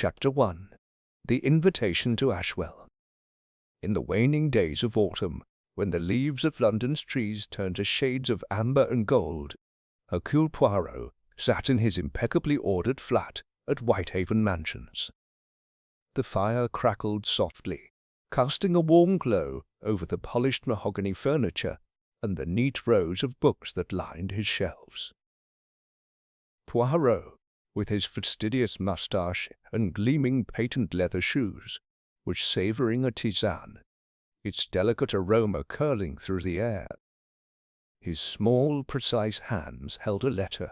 Chapter 1. The Invitation to Ashwell. In the waning days of autumn, when the leaves of London's trees turn to shades of amber and gold, Hercule Poirot sat in his impeccably ordered flat at Whitehaven Mansions. The fire crackled softly, casting a warm glow over the polished mahogany furniture and the neat rows of books that lined his shelves. Poirot, with his fastidious moustache and gleaming patent leather shoes, was savouring a tisane, its delicate aroma curling through the air. His small, precise hands held a letter,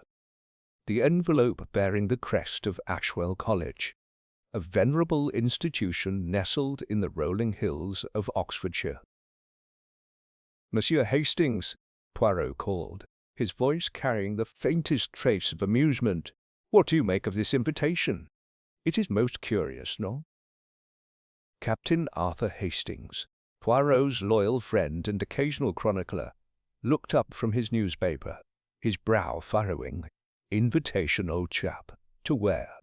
the envelope bearing the crest of Ashwell College, a venerable institution nestled in the rolling hills of Oxfordshire. "Monsieur Hastings," Poirot called, his voice carrying the faintest trace of amusement, "what do you make of this invitation? It is most curious, no?" Captain Arthur Hastings, Poirot's loyal friend and occasional chronicler, looked up from his newspaper, his brow furrowing. "Invitation, old chap, to where?"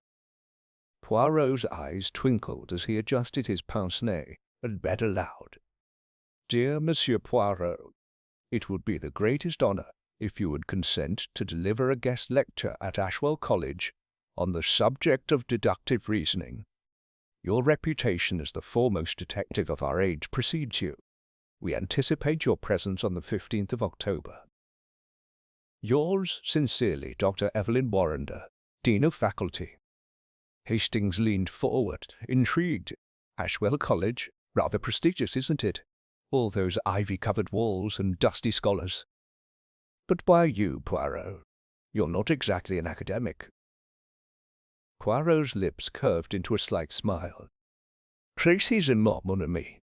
Poirot's eyes twinkled as he adjusted his pince-nez and read aloud. "Dear Monsieur Poirot, it would be the greatest honour if you would consent to deliver a guest lecture at Ashwell College on the subject of deductive reasoning. Your reputation as the foremost detective of our age precedes you. We anticipate your presence on the 15th of October. Yours sincerely, Dr. Evelyn Warrender, Dean of Faculty." Hastings leaned forward, intrigued. Ashwell College? Rather prestigious, isn't it? All those ivy-covered walls and dusty scholars. "But why you, Poirot? You're not exactly an academic." Poirot's lips curved into a slight smile. "Précisément, mon ami.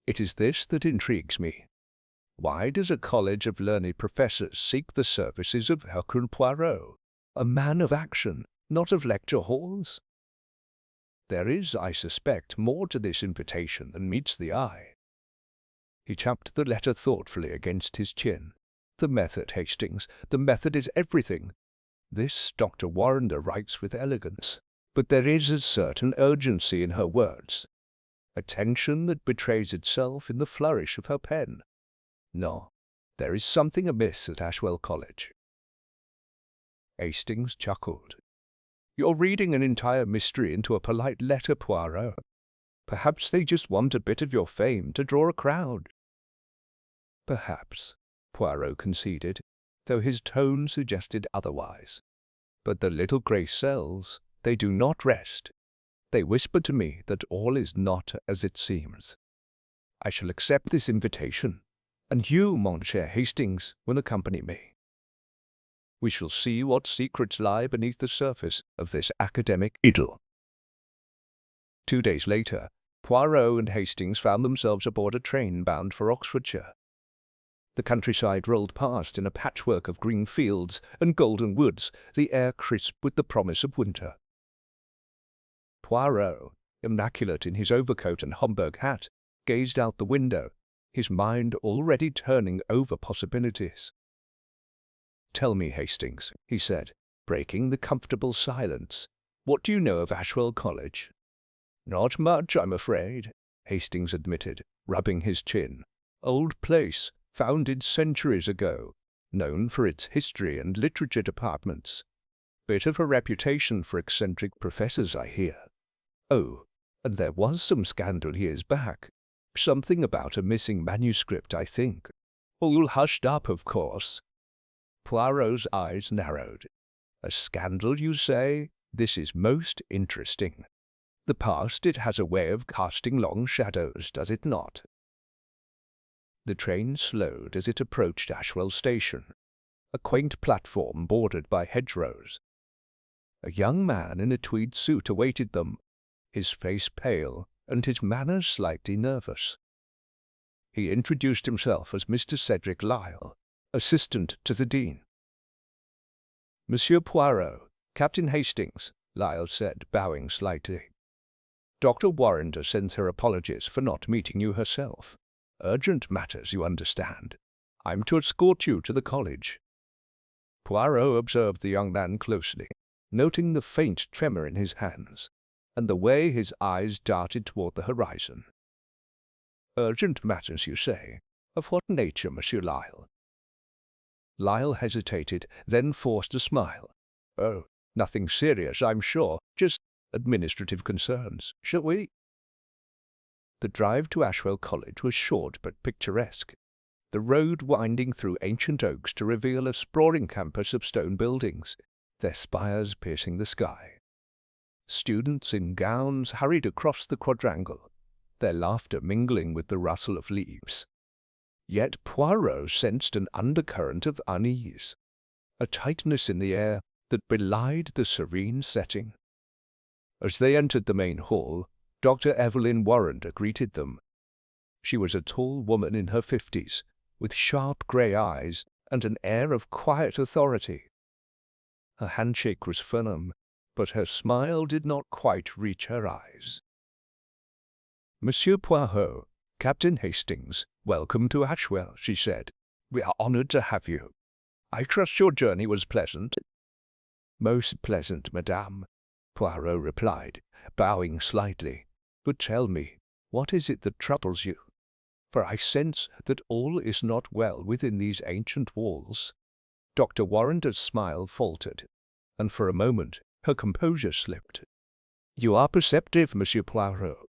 It is this that intrigues me. Why does a college of learned professors seek the services of Hercule Poirot, a man of action, not of lecture halls? There is, I suspect, more to this invitation than meets the eye." He tapped the letter thoughtfully against his chin. "The method, Hastings, the method is everything. This Dr. Warrender writes with elegance, but there is a certain urgency in her words, a tension that betrays itself in the flourish of her pen. No, there is something amiss at Ashwell College." Hastings chuckled. "You're reading an entire mystery into a polite letter, Poirot. Perhaps they just want a bit of your fame to draw a crowd." "Perhaps," Poirot conceded, though his tone suggested otherwise. "But the little grey cells, they do not rest. They whisper to me that all is not as it seems. I shall accept this invitation, and you, mon cher Hastings, will accompany me. We shall see what secrets lie beneath the surface of this academic idyll." 2 days later, Poirot and Hastings found themselves aboard a train bound for Oxfordshire. The countryside rolled past in a patchwork of green fields and golden woods, the air crisp with the promise of winter. Poirot, immaculate in his overcoat and Homburg hat, gazed out the window, his mind already turning over possibilities. "Tell me, Hastings," he said, breaking the comfortable silence, "what do you know of Ashwell College?" "Not much, I'm afraid," Hastings admitted, rubbing his chin. "Old place, founded centuries ago, known for its history and literature departments. Bit of a reputation for eccentric professors, I hear. Oh, and there was some scandal years back. Something about a missing manuscript, I think. All hushed up, of course." Poirot's eyes narrowed. "A scandal, you say? This is most interesting. The past, it has a way of casting long shadows, does it not?" The train slowed as it approached Ashwell Station, a quaint platform bordered by hedgerows. A young man in a tweed suit awaited them, his face pale and his manner slightly nervous. He introduced himself as Mr. Cedric Lyle, assistant to the Dean. "Monsieur Poirot, Captain Hastings," Lyle said, bowing slightly. "Dr. Warrender sends her apologies for not meeting you herself. Urgent matters, you understand. I'm to escort you to the college." Poirot observed the young man closely, noting the faint tremor in his hands, and the way his eyes darted toward the horizon. "Urgent matters, you say? Of what nature, Monsieur Lyle?" Lyle hesitated, then forced a smile. "Oh, nothing serious, I'm sure. Just administrative concerns. Shall we?" The drive to Ashwell College was short but picturesque, the road winding through ancient oaks to reveal a sprawling campus of stone buildings, their spires piercing the sky. Students in gowns hurried across the quadrangle, their laughter mingling with the rustle of leaves. Yet Poirot sensed an undercurrent of unease, a tightness in the air that belied the serene setting. As they entered the main hall, Dr. Evelyn Warrender greeted them. She was a tall woman in her 50s, with sharp grey eyes and an air of quiet authority. Her handshake was firm, but her smile did not quite reach her eyes. "Monsieur Poirot, Captain Hastings, welcome to Ashwell," she said. "We are honored to have you. I trust your journey was pleasant." "Most pleasant, madame," Poirot replied, bowing slightly. "But tell me, what is it that troubles you? For I sense that all is not well within these ancient walls." Dr. Warrender's smile faltered, and for a moment her composure slipped. "You are perceptive, Monsieur Poirot.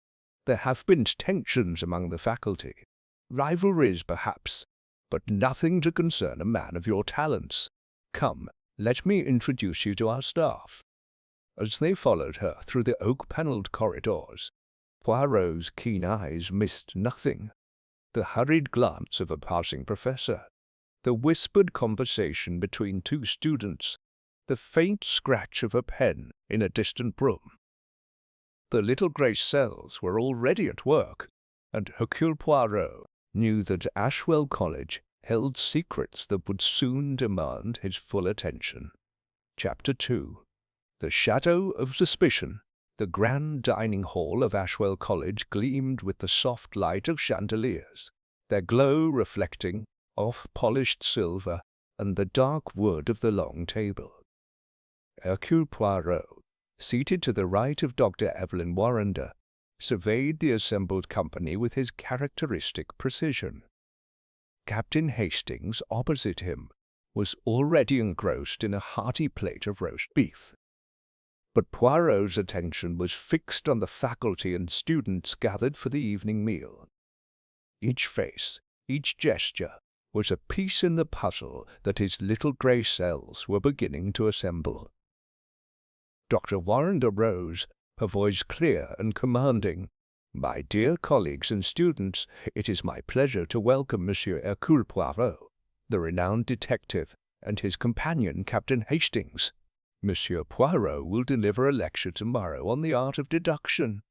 There have been tensions among the faculty. Rivalries, perhaps, but nothing to concern a man of your talents. Come, let me introduce you to our staff." As they followed her through the oak-panelled corridors, Poirot's keen eyes missed nothing. The hurried glance of a passing professor, the whispered conversation between two students, the faint scratch of a pen in a distant room. The little grey cells were already at work, and Hercule Poirot knew that Ashwell College held secrets that would soon demand his full attention. Chapter 2. The Shadow of Suspicion. The grand dining hall of Ashwell College gleamed with the soft light of chandeliers, their glow reflecting off polished silver and the dark wood of the long table. Hercule Poirot, seated to the right of Dr. Evelyn Warrender, surveyed the assembled company with his characteristic precision. Captain Hastings, opposite him, was already engrossed in a hearty plate of roast beef. But Poirot's attention was fixed on the faculty and students gathered for the evening meal. Each face, each gesture, was a piece in the puzzle that his little grey cells were beginning to assemble. Dr. Warrender rose, her voice clear and commanding. "My dear colleagues and students, it is my pleasure to welcome Monsieur Hercule Poirot, the renowned detective, and his companion, Captain Hastings. Monsieur Poirot will deliver a lecture tomorrow on the art of deduction.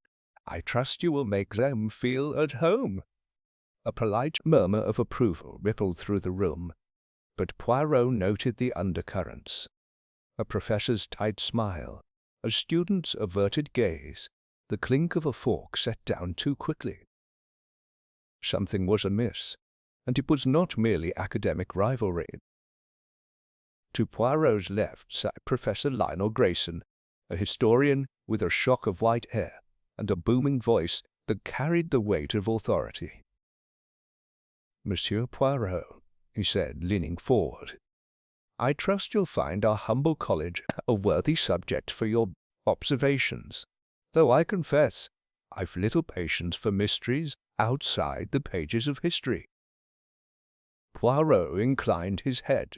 I trust you will make them feel at home." A polite murmur of approval rippled through the room, but Poirot noted the undercurrents. A professor's tight smile, a student's averted gaze, the clink of a fork set down too quickly. Something was amiss, and it was not merely academic rivalry. To Poirot's left sat Professor Lionel Grayson, a historian with a shock of white hair and a booming voice that carried the weight of authority. "Monsieur Poirot," he said, leaning forward, "I trust you'll find our humble college a worthy subject for your observations, though I confess I've little patience for mysteries outside the pages of history." Poirot inclined his head,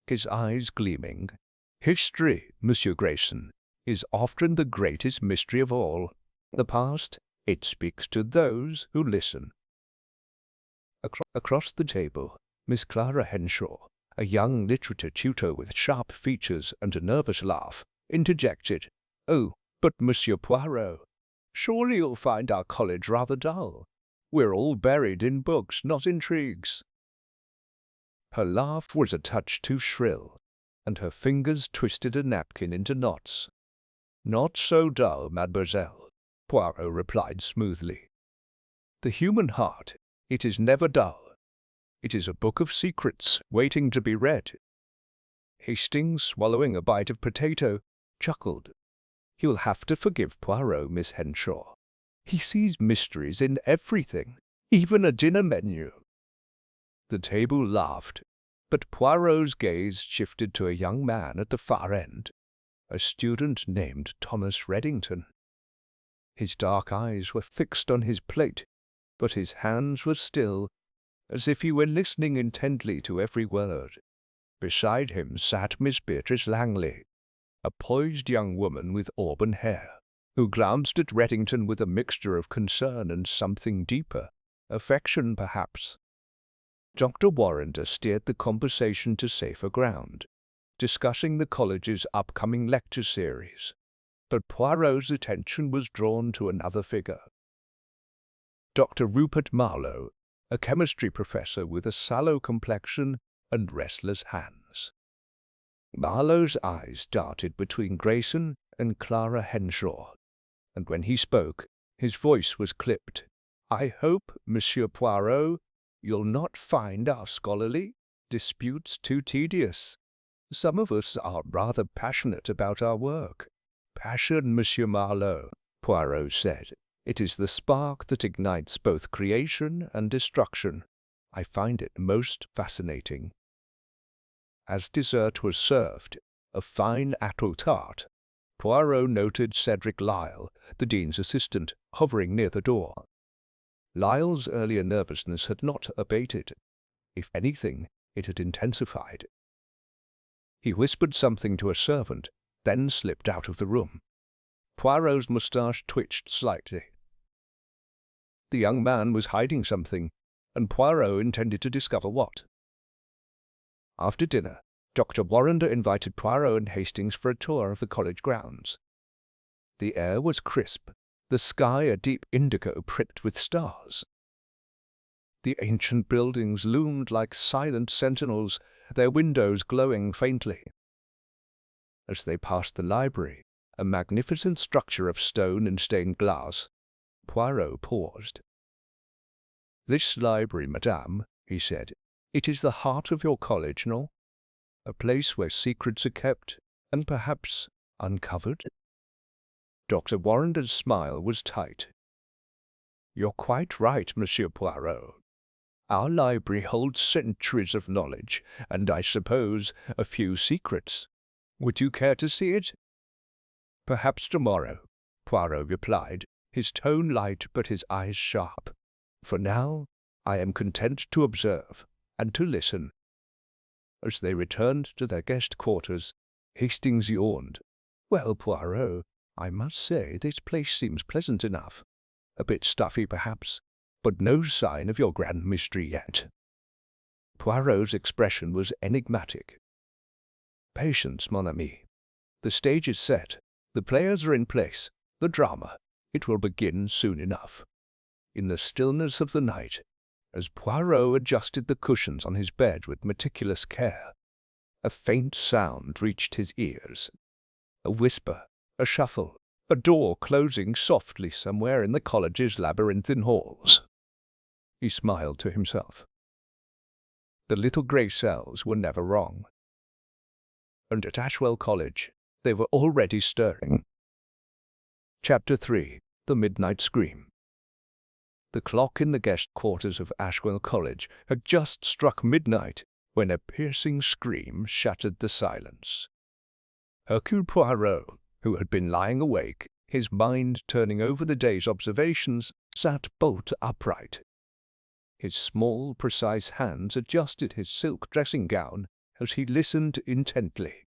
his eyes gleaming. "History, Monsieur Grayson, is often the greatest mystery of all. The past, it speaks to those who listen." Across the table, Miss Clara Henshaw, a young literature tutor with sharp features and a nervous laugh, interjected, "Oh, but Monsieur Poirot, surely you'll find our college rather dull. We're all buried in books, not intrigues." Her laugh was a touch too shrill, and her fingers twisted a napkin into knots. "Not so dull, mademoiselle," Poirot replied smoothly. "The human heart, it is never dull. It is a book of secrets waiting to be read." Hastings, swallowing a bite of potato, chuckled. You'll have to forgive Poirot, Miss Henshaw. He sees mysteries in everything, even a dinner menu." The table laughed, but Poirot's gaze shifted to a young man at the far end, a student named Thomas Reddington. His dark eyes were fixed on his plate, but his hands were still, as if he were listening intently to every word. Beside him sat Miss Beatrice Langley, a poised young woman with auburn hair, who glanced at Reddington with a mixture of concern and something deeper, affection perhaps. Dr. Warrender steered the conversation to safer ground, discussing the college's upcoming lecture series, but Poirot's attention was drawn to another figure. Dr. Rupert Marlowe, a chemistry professor with a sallow complexion and restless hands. Marlowe's eyes darted between Grayson and Clara Henshaw, and when he spoke, his voice was clipped. "I hope, Monsieur Poirot, you'll not find our scholarly disputes too tedious. Some of us are rather passionate about our work." "Passion, Monsieur Marlowe," Poirot said. "It is the spark that ignites both creation and destruction. I find it most fascinating." As dessert was served, a fine apple tart, Poirot noted Cedric Lyle, the dean's assistant, hovering near the door. Lyle's earlier nervousness had not abated. If anything, it had intensified. He whispered something to a servant, then slipped out of the room. Poirot's moustache twitched slightly. The young man was hiding something, and Poirot intended to discover what. After dinner, Dr. Warrender invited Poirot and Hastings for a tour of the college grounds. The air was crisp, the sky a deep indigo pricked with stars. The ancient buildings loomed like silent sentinels, their windows glowing faintly. As they passed the library, a magnificent structure of stone and stained glass, Poirot paused. "This library, madame," he said, "it is the heart of your college, no? A place where secrets are kept, and perhaps uncovered?" Dr. Warrender's smile was tight. "You're quite right, Monsieur Poirot. Our library holds centuries of knowledge, and I suppose a few secrets. Would you care to see it?" "Perhaps tomorrow," Poirot replied, his tone light but his eyes sharp. "For now, I am content to observe and to listen." As they returned to their guest quarters, Hastings yawned. "Well, Poirot, I must say this place seems pleasant enough. A bit stuffy, perhaps, but no sign of your grand mystery yet." Poirot's expression was enigmatic. "Patience, mon ami. The stage is set. The players are in place. The drama, it will begin soon enough." In the stillness of the night, as Poirot adjusted the cushions on his bed with meticulous care, a faint sound reached his ears. A whisper, a shuffle, a door closing softly somewhere in the college's labyrinthine halls. He smiled to himself. The little grey cells were never wrong. And at Ashwell College, they were already stirring. Chapter 3. The Midnight Scream. The clock in the guest quarters of Ashwell College had just struck midnight when a piercing scream shattered the silence. Hercule Poirot, who had been lying awake, his mind turning over the day's observations, sat bolt upright. His small, precise hands adjusted his silk dressing-gown as he listened intently.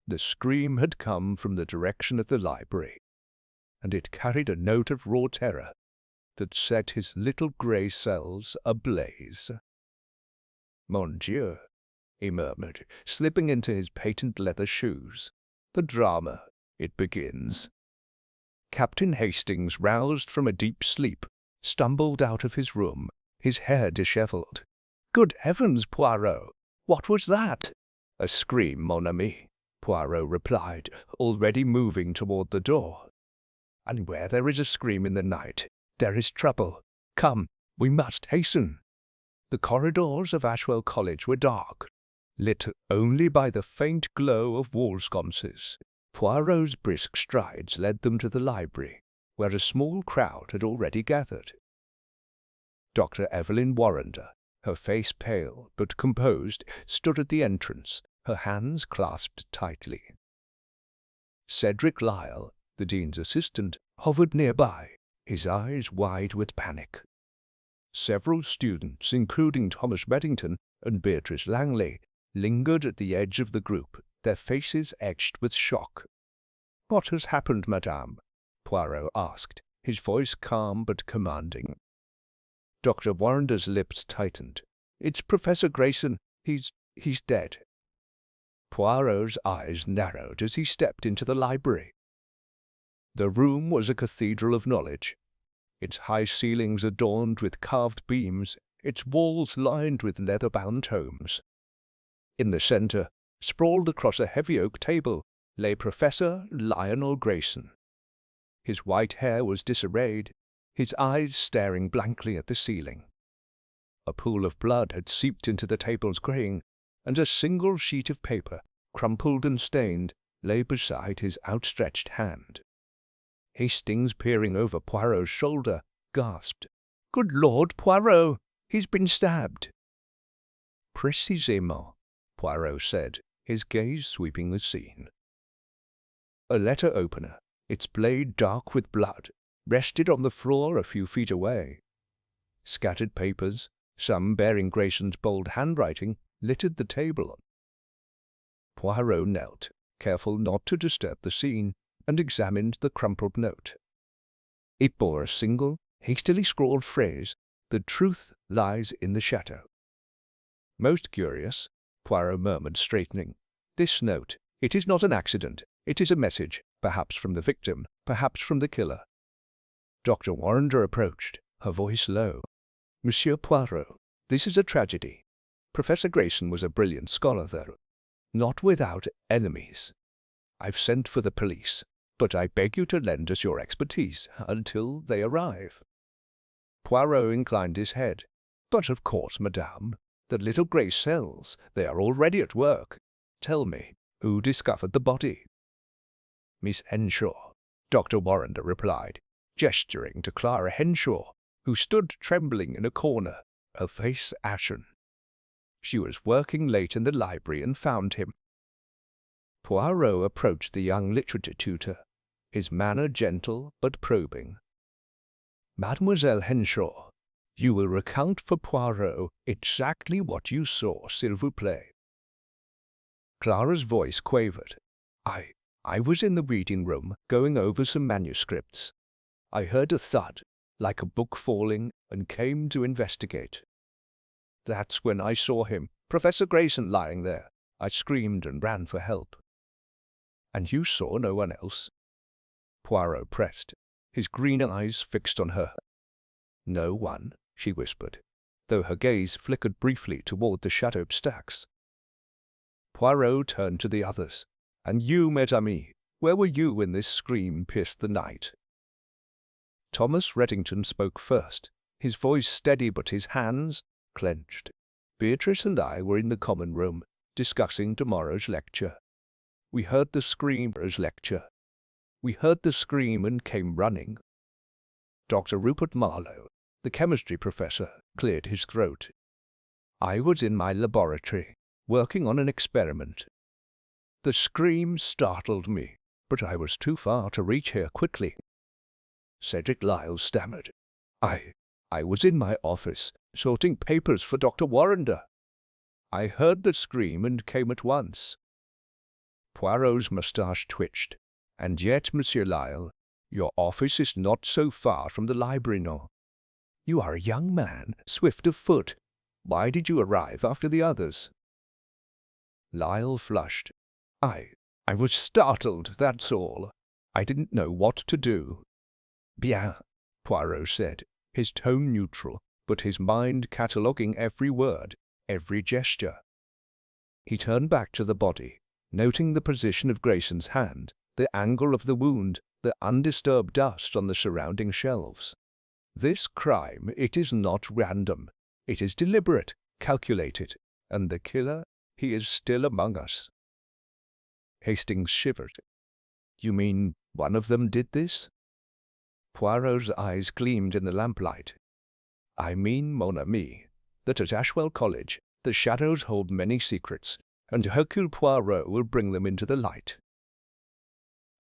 The scream had come from the direction of the library, and it carried a note of raw terror that set his little grey cells ablaze. "Mon Dieu," he murmured, slipping into his patent leather shoes. "The drama, it begins." Captain Hastings, roused from a deep sleep, stumbled out of his room, his hair dishevelled. "Good heavens, Poirot! What was that?" "A scream, mon ami," Poirot replied, already moving toward the door. "And where there is a scream in the night, there is trouble. Come, we must hasten." The corridors of Ashwell College were dark, lit only by the faint glow of wall sconces, Poirot's brisk strides led them to the library, where a small crowd had already gathered. Dr. Evelyn Warrender, her face pale but composed, stood at the entrance, her hands clasped tightly. Cedric Lyle, the dean's assistant, hovered nearby, his eyes wide with panic. Several students, including Thomas Beddington and Beatrice Langley, lingered at the edge of the group, their faces etched with shock. "What has happened, madame?" Poirot asked, his voice calm but commanding. Dr. Warrender's lips tightened. "It's Professor Grayson. He's dead." Poirot's eyes narrowed as he stepped into the library. The room was a cathedral of knowledge, its high ceilings adorned with carved beams, its walls lined with leather-bound tomes. In the center, sprawled across a heavy oak table, lay Professor Lionel Grayson. His white hair was disarrayed, his eyes staring blankly at the ceiling. A pool of blood had seeped into the table's grating, and a single sheet of paper, crumpled and stained, lay beside his outstretched hand. Hastings, peering over Poirot's shoulder, gasped, "Good Lord, Poirot! He's been stabbed!" "Précisément," Poirot said, his gaze sweeping the scene. A letter opener, its blade dark with blood, rested on the floor a few feet away. Scattered papers, some bearing Grayson's bold handwriting, littered the table. Poirot knelt, careful not to disturb the scene, and examined the crumpled note. It bore a single, hastily scrawled phrase, "The truth lies in the shadow." "Most curious," Poirot murmured, straightening. "This note, it is not an accident. It is a message, perhaps from the victim, perhaps from the killer." Dr. Warrender approached, her voice low. "Monsieur Poirot, this is a tragedy. Professor Grayson was a brilliant scholar, though not without enemies. I've sent for the police, but I beg you to lend us your expertise until they arrive." Poirot inclined his head. "But of course, madame, the little grey cells, they are already at work. Tell me, who discovered the body?" "Miss Henshaw," Dr. Warrender replied, gesturing to Clara Henshaw, who stood trembling in a corner, her face ashen. "She was working late in the library and found him." Poirot approached the young literature tutor, his manner gentle but probing. "Mademoiselle Henshaw, you will recount for Poirot exactly what you saw, s'il vous plaît." Clara's voice quavered. I was in the reading room, going over some manuscripts. I heard a thud, like a book falling, and came to investigate. That's when I saw him, Professor Grayson, lying there. I screamed and ran for help." "And you saw no one else?" Poirot pressed, his green eyes fixed on her. "No one," she whispered, though her gaze flickered briefly toward the shadowed stacks. Poirot turned to the others. "And you, mes amis, where were you when this scream pierced the night?" Thomas Reddington spoke first, his voice steady but his hands clenched. "Beatrice and I were in the common room, discussing tomorrow's lecture. We heard the scream and came running." Dr. Rupert Marlowe, the chemistry professor, cleared his throat. "I was in my laboratory, working on an experiment. The scream startled me, but I was too far to reach here quickly." Cedric Lyle stammered. I was in my office, sorting papers for Dr. Warrender. I heard the scream and came at once." Poirot's moustache twitched. "And yet, Monsieur Lyle, your office is not so far from the library, no? You are a young man, swift of foot. Why did you arrive after the others?" Lyle flushed. I was startled, that's all. I didn't know what to do." "Bien," Poirot said, his tone neutral, but his mind cataloguing every word, every gesture. He turned back to the body, noting the position of Grayson's hand, the angle of the wound, the undisturbed dust on the surrounding shelves. "This crime, it is not random. It is deliberate, calculated, and the killer, he is still among us." Hastings shivered. You mean one of them did this? Poirot's eyes gleamed in the lamplight. I mean, mon ami, that at Ashwell College the shadows hold many secrets, and Hercule Poirot will bring them into the light.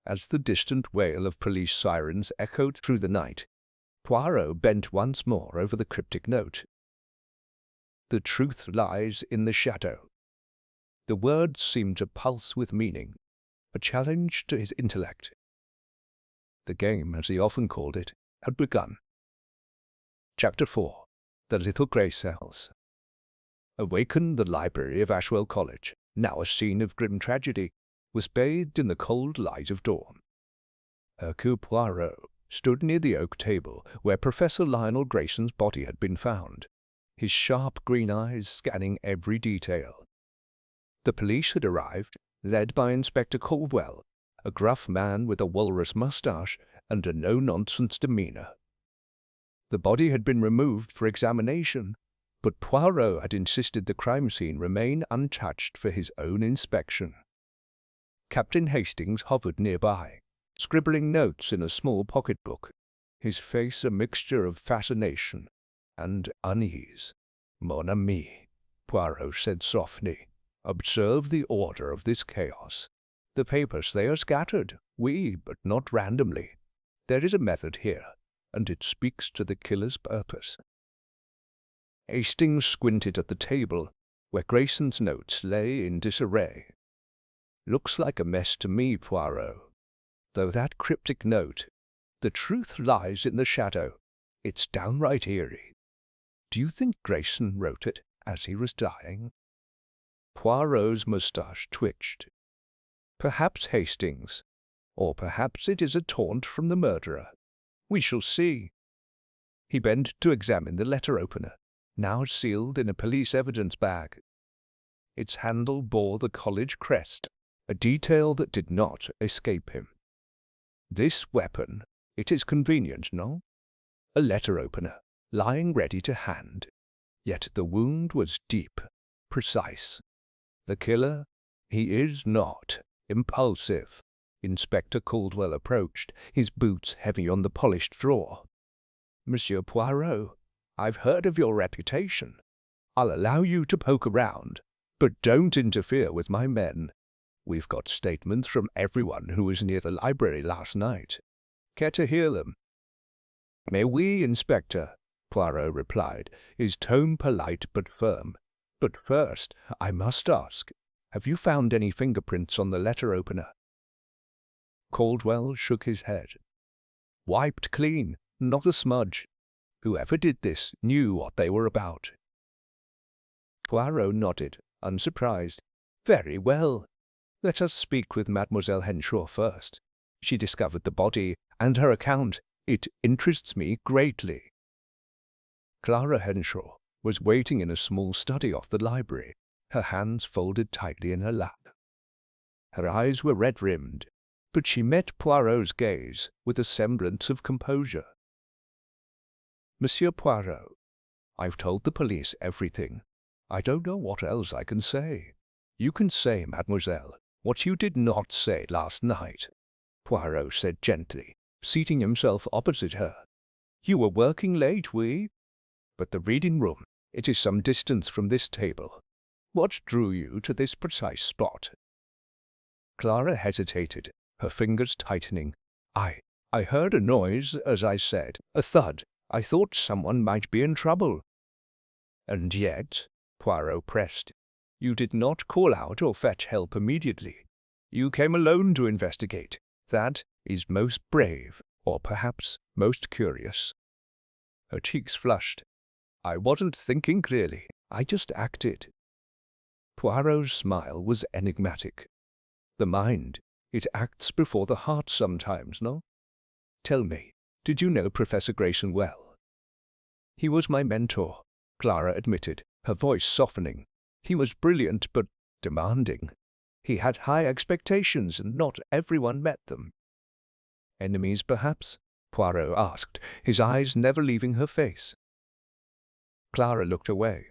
As the distant wail of police sirens echoed through the night, Poirot bent once more over the cryptic note. The truth lies in the shadow. The words seemed to pulse with meaning, a challenge to his intellect. The game, as he often called it, had begun. Chapter 4. The Little Grey Cells. Awakened, the library of Ashwell College, now a scene of grim tragedy, was bathed in the cold light of dawn. Hercule Poirot stood near the oak table where Professor Lionel Grayson's body had been found, his sharp green eyes scanning every detail. The police had arrived, led by Inspector Caldwell, a gruff man with a walrus moustache and a no-nonsense demeanour. The body had been removed for examination, but Poirot had insisted the crime scene remain untouched for his own inspection. Captain Hastings hovered nearby, scribbling notes in a small pocket-book, his face a mixture of fascination and unease. Mon ami, Poirot said softly, observe the order of this chaos. The papers, they are scattered, oui, but not randomly. There is a method here, and it speaks to the killer's purpose. Hastings squinted at the table, where Grayson's notes lay in disarray. Looks like a mess to me, Poirot. Though that cryptic note, the truth lies in the shadow. It's downright eerie. Do you think Grayson wrote it as he was dying? Poirot's moustache twitched. Perhaps Hastings, or perhaps it is a taunt from the murderer. We shall see. He bent to examine the letter opener, now sealed in a police evidence bag. Its handle bore the college crest, a detail that did not escape him. This weapon, it is convenient, no? A letter opener, lying ready to hand. Yet the wound was deep, precise. The killer, he is not impulsive. Inspector Caldwell approached, his boots heavy on the polished floor. Monsieur Poirot, I've heard of your reputation. I'll allow you to poke around, but don't interfere with my men. We've got statements from everyone who was near the library last night. Care to hear them? Mais oui, Inspector, Poirot replied, his tone polite but firm. But first, I must ask, have you found any fingerprints on the letter opener? Caldwell shook his head. Wiped clean, not a smudge. Whoever did this knew what they were about. Poirot nodded, unsurprised. Very well. Let us speak with Mademoiselle Henshaw first. She discovered the body, and her account, it interests me greatly. Clara Henshaw was waiting in a small study off the library, her hands folded tightly in her lap. Her eyes were red-rimmed, but she met Poirot's gaze with a semblance of composure. Monsieur Poirot, I've told the police everything. I don't know what else I can say. You can say, mademoiselle, what you did not say last night, Poirot said gently, seating himself opposite her. You were working late, oui? But the reading room, it is some distance from this table. What drew you to this precise spot? Clara hesitated, her fingers tightening. I heard a noise, as I said, a thud. I thought someone might be in trouble. And yet, Poirot pressed, you did not call out or fetch help immediately. You came alone to investigate. That is most brave, or perhaps most curious. Her cheeks flushed. I wasn't thinking clearly. I just acted. Poirot's smile was enigmatic. The mind, it acts before the heart sometimes, no? Tell me, did you know Professor Grayson well? He was my mentor, Clara admitted, her voice softening. He was brilliant but demanding. He had high expectations, and not everyone met them. Enemies, perhaps? Poirot asked, his eyes never leaving her face. Clara looked away.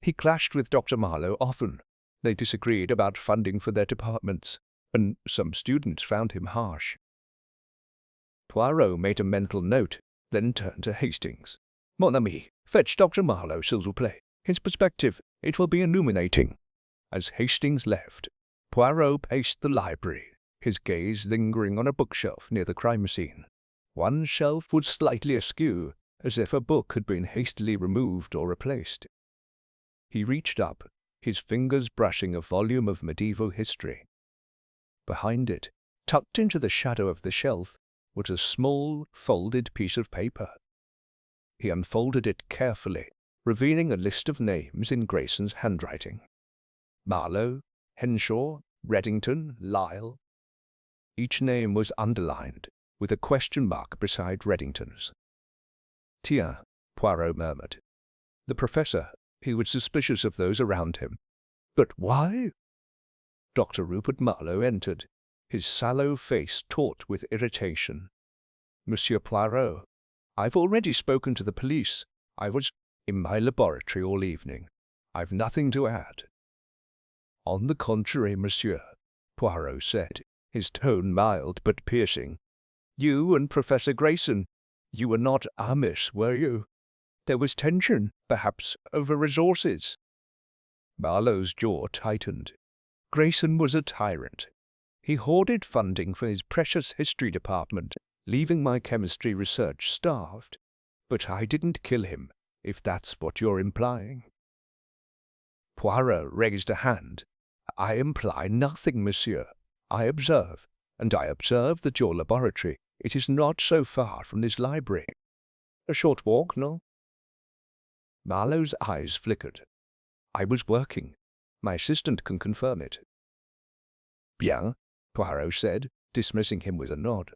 He clashed with Dr. Marlowe often. They disagreed about funding for their departments, and some students found him harsh. Poirot made a mental note, then turned to Hastings. "Mon ami, fetch Dr. Marlowe, s'il vous plaît. His perspective, it will be illuminating." As Hastings left, Poirot paced the library, his gaze lingering on a bookshelf near the crime scene. One shelf was slightly askew, as if a book had been hastily removed or replaced. He reached up, his fingers brushing a volume of medieval history. Behind it, tucked into the shadow of the shelf, was a small, folded piece of paper. He unfolded it carefully, revealing a list of names in Grayson's handwriting. Marlowe, Henshaw, Reddington, Lyle. Each name was underlined, with a question mark beside Reddington's. "Tiens," Poirot murmured. The professor, he was suspicious of those around him. But why? Dr. Rupert Marlowe entered, his sallow face taut with irritation. "Monsieur Poirot, I've already spoken to the police. I was in my laboratory all evening. I've nothing to add." "On the contrary, monsieur," Poirot said, his tone mild but piercing. "You and Professor Grayson, you were not amiss, were you? There was tension, perhaps, over resources." Marlowe's jaw tightened. Grayson was a tyrant. He hoarded funding for his precious history department, leaving my chemistry research starved. But I didn't kill him, if that's what you're implying. Poirot raised a hand. "I imply nothing, monsieur. I observe, and I observe that your laboratory, it is not so far from this library. A short walk, no?" Marlowe's eyes flickered. "I was working. My assistant can confirm it." "Bien," Poirot said, dismissing him with a nod.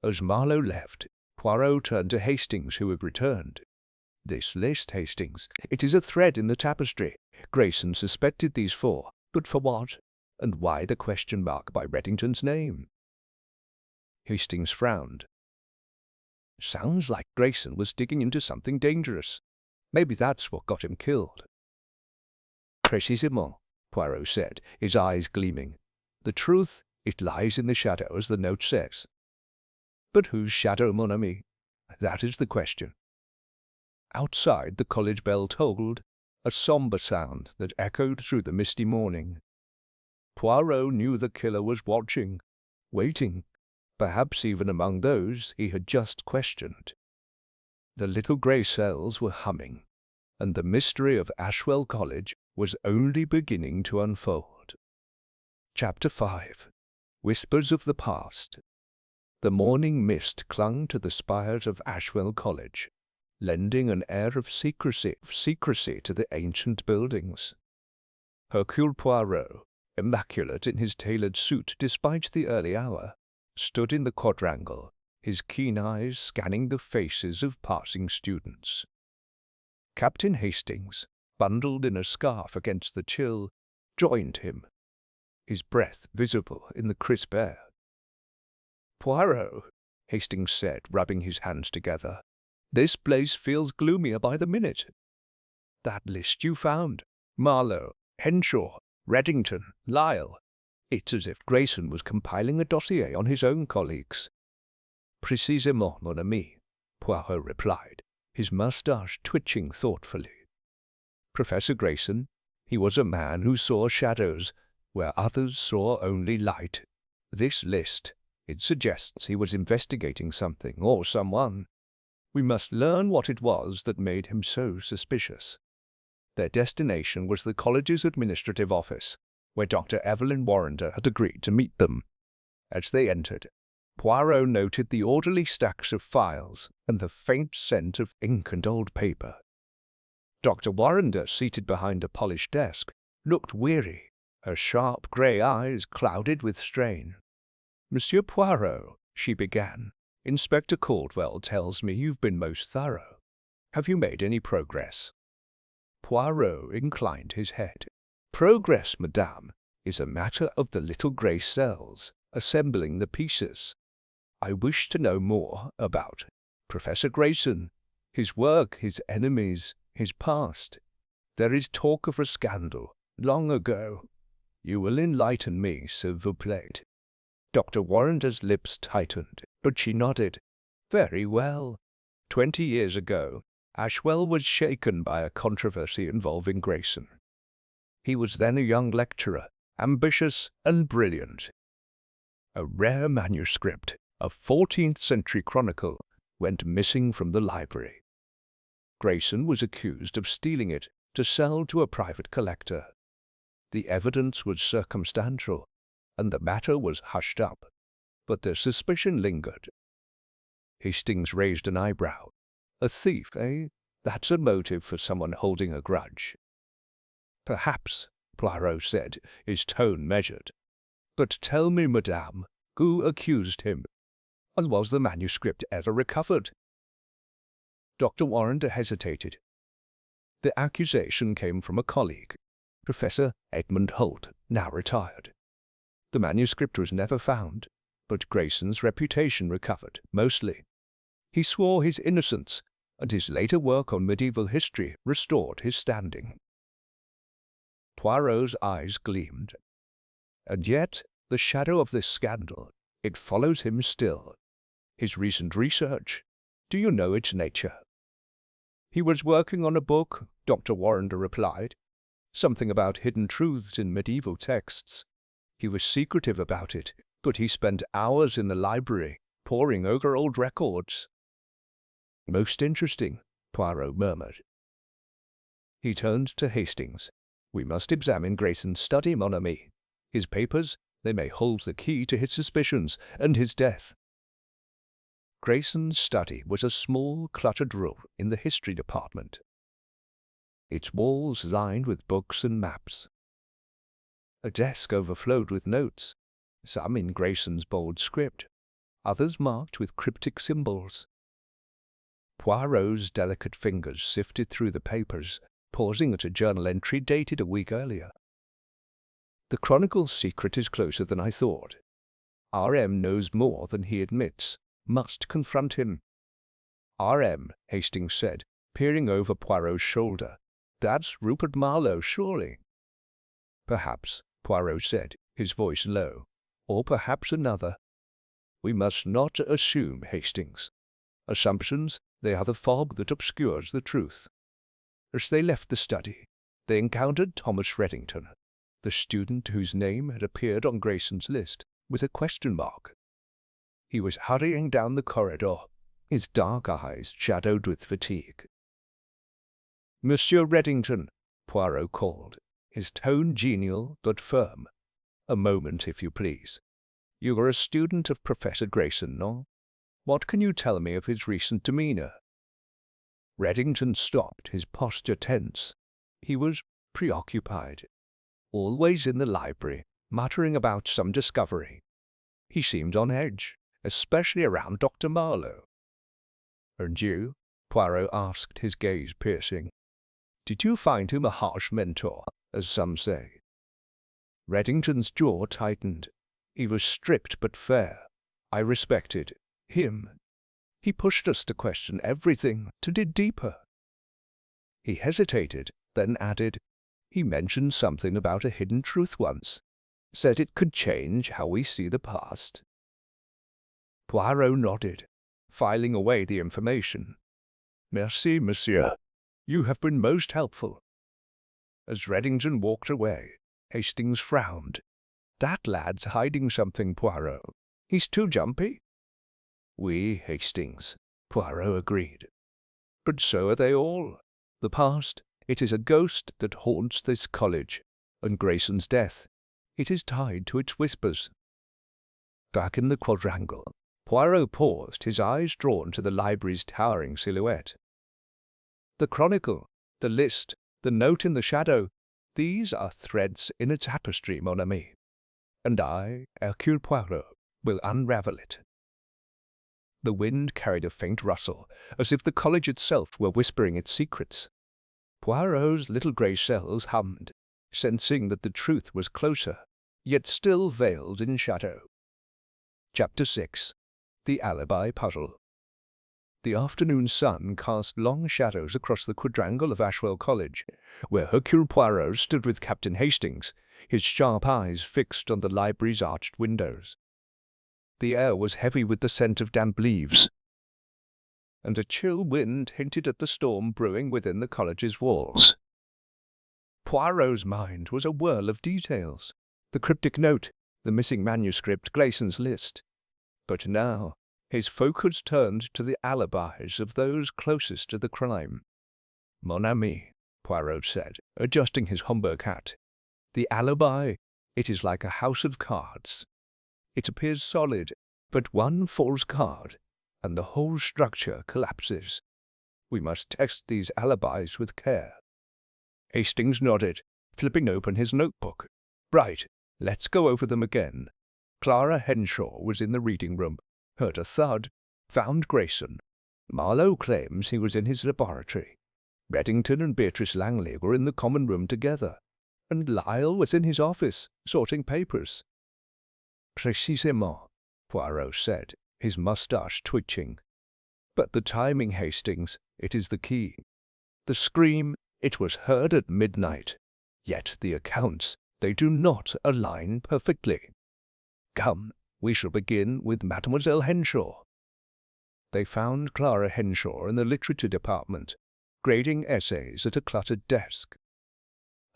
As Marlowe left, Poirot turned to Hastings, who had returned. "This list, Hastings, it is a thread in the tapestry. Grayson suspected these four, but for what? And why the question mark by Reddington's name?" Hastings frowned. "Sounds like Grayson was digging into something dangerous. Maybe that's what got him killed." "Précisément," Poirot said, his eyes gleaming. "The truth, it lies in the shadow, as the note says." "But whose shadow, mon ami? That is the question." Outside, the college bell tolled, a sombre sound that echoed through the misty morning. Poirot knew the killer was watching, waiting, perhaps even among those he had just questioned. The little grey cells were humming, and the mystery of Ashwell College was only beginning to unfold. Chapter 5. Whispers of the Past. The morning mist clung to the spires of Ashwell College, lending an air of secrecy to the ancient buildings. Hercule Poirot, immaculate in his tailored suit despite the early hour, stood in the quadrangle, his keen eyes scanning the faces of passing students. Captain Hastings, bundled in a scarf against the chill, joined him, his breath visible in the crisp air. "Poirot," Hastings said, rubbing his hands together, "this place feels gloomier by the minute. That list you found, Marlowe, Henshaw, Reddington, Lyle, it's as if Grayson was compiling a dossier on his own colleagues." "Précisément, mon ami," Poirot replied, his moustache twitching thoughtfully. Professor Grayson, he was a man who saw shadows where others saw only light. This list, it suggests he was investigating something or someone. We must learn what it was that made him so suspicious. Their destination was the college's administrative office, where Dr. Evelyn Warrender had agreed to meet them. As they entered, Poirot noted the orderly stacks of files and the faint scent of ink and old paper. Dr. Warrender, seated behind a polished desk, looked weary, her sharp grey eyes clouded with strain. "Monsieur Poirot," she began, "Inspector Caldwell tells me you've been most thorough. Have you made any progress?" Poirot inclined his head. "Progress, madame, is a matter of the little grey cells, assembling the pieces. I wish to know more about Professor Grayson, his work, his enemies, his past. There is talk of a scandal, long ago. You will enlighten me, s'il vous plaît. Dr. Warrender's lips tightened, but she nodded. Very well. 20 years ago, Ashwell was shaken by a controversy involving Grayson. He was then a young lecturer, ambitious and brilliant. A rare manuscript, a 14th-century chronicle, went missing from the library. Grayson was accused of stealing it to sell to a private collector. The evidence was circumstantial, and the matter was hushed up, but the suspicion lingered. Hastings raised an eyebrow. A thief, eh? That's a motive for someone holding a grudge. Perhaps, Poirot said, his tone measured. But tell me, madame, who accused him? And was the manuscript ever recovered? Dr. Warrender hesitated. The accusation came from a colleague, Professor Edmund Holt, now retired. The manuscript was never found, but Grayson's reputation recovered, mostly. He swore his innocence, and his later work on medieval history restored his standing. Poirot's eyes gleamed. And yet, the shadow of this scandal, it follows him still. His recent research, do you know its nature? He was working on a book, Dr. Warrender replied. Something about hidden truths in medieval texts. He was secretive about it, but he spent hours in the library, poring over old records. Most interesting, Poirot murmured. He turned to Hastings. We must examine Grayson's study, mon ami. His papers, they may hold the key to his suspicions and his death. Grayson's study was a small, cluttered room in the history department, its walls lined with books and maps. A desk overflowed with notes, some in Grayson's bold script, others marked with cryptic symbols. Poirot's delicate fingers sifted through the papers, pausing at a journal entry dated a week earlier. The Chronicle's secret is closer than I thought. R.M. knows more than he admits. Must confront him. R.M., Hastings said, peering over Poirot's shoulder. That's Rupert Marlowe, surely. Perhaps, Poirot said, his voice low. Or perhaps another. We must not assume, Hastings. Assumptions, they are the fog that obscures the truth. As they left the study, they encountered Thomas Reddington, the student whose name had appeared on Grayson's list, with a question mark. He was hurrying down the corridor, his dark eyes shadowed with fatigue. Monsieur Reddington, Poirot called, his tone genial but firm. A moment, if you please. You are a student of Professor Grayson, no? What can you tell me of his recent demeanour? Reddington stopped, his posture tense. He was preoccupied, always in the library, muttering about some discovery. He seemed on edge, especially around Dr. Marlowe. And you? Poirot asked, his gaze piercing. Did you find him a harsh mentor, as some say? Reddington's jaw tightened. He was strict but fair. I respected him. He pushed us to question everything, to dig deeper. He hesitated, then added, he mentioned something about a hidden truth once. Said it could change how we see the past. Poirot nodded, filing away the information. Merci, monsieur. You have been most helpful. As Reddington walked away, Hastings frowned. That lad's hiding something, Poirot. He's too jumpy. Oui, Hastings, Poirot agreed. But so are they all. The past, it is a ghost that haunts this college, and Grayson's death, it is tied to its whispers. Back in the quadrangle, Poirot paused, his eyes drawn to the library's towering silhouette. The Chronicle, the list, the note in the shadow, these are threads in a tapestry, mon ami. And I, Hercule Poirot, will unravel it. The wind carried a faint rustle, as if the college itself were whispering its secrets. Poirot's little grey cells hummed, sensing that the truth was closer, yet still veiled in shadow. Chapter 6. The Alibi Puzzle. The afternoon sun cast long shadows across the quadrangle of Ashwell College, where Hercule Poirot stood with Captain Hastings, his sharp eyes fixed on the library's arched windows. The air was heavy with the scent of damp leaves, and a chill wind hinted at the storm brewing within the college's walls. Poirot's mind was a whirl of details. The cryptic note, the missing manuscript, Grayson's list. But now his focus turned to the alibis of those closest to the crime. "Mon ami," Poirot said, adjusting his Homburg hat, "the alibi, it is like a house of cards. It appears solid, but one false card, and the whole structure collapses. We must test these alibis with care." Hastings nodded, flipping open his notebook. "Right, let's go over them again. Clara Henshaw was in the reading room, heard a thud, found Grayson. Marlowe claims he was in his laboratory. Reddington and Beatrice Langley were in the common room together, and Lyle was in his office, sorting papers." "Précisément," Poirot said, his moustache twitching. "But the timing, Hastings, it is the key. The scream, it was heard at midnight. Yet the accounts, they do not align perfectly. Come, we shall begin with Mademoiselle Henshaw." They found Clara Henshaw in the literature department, grading essays at a cluttered desk.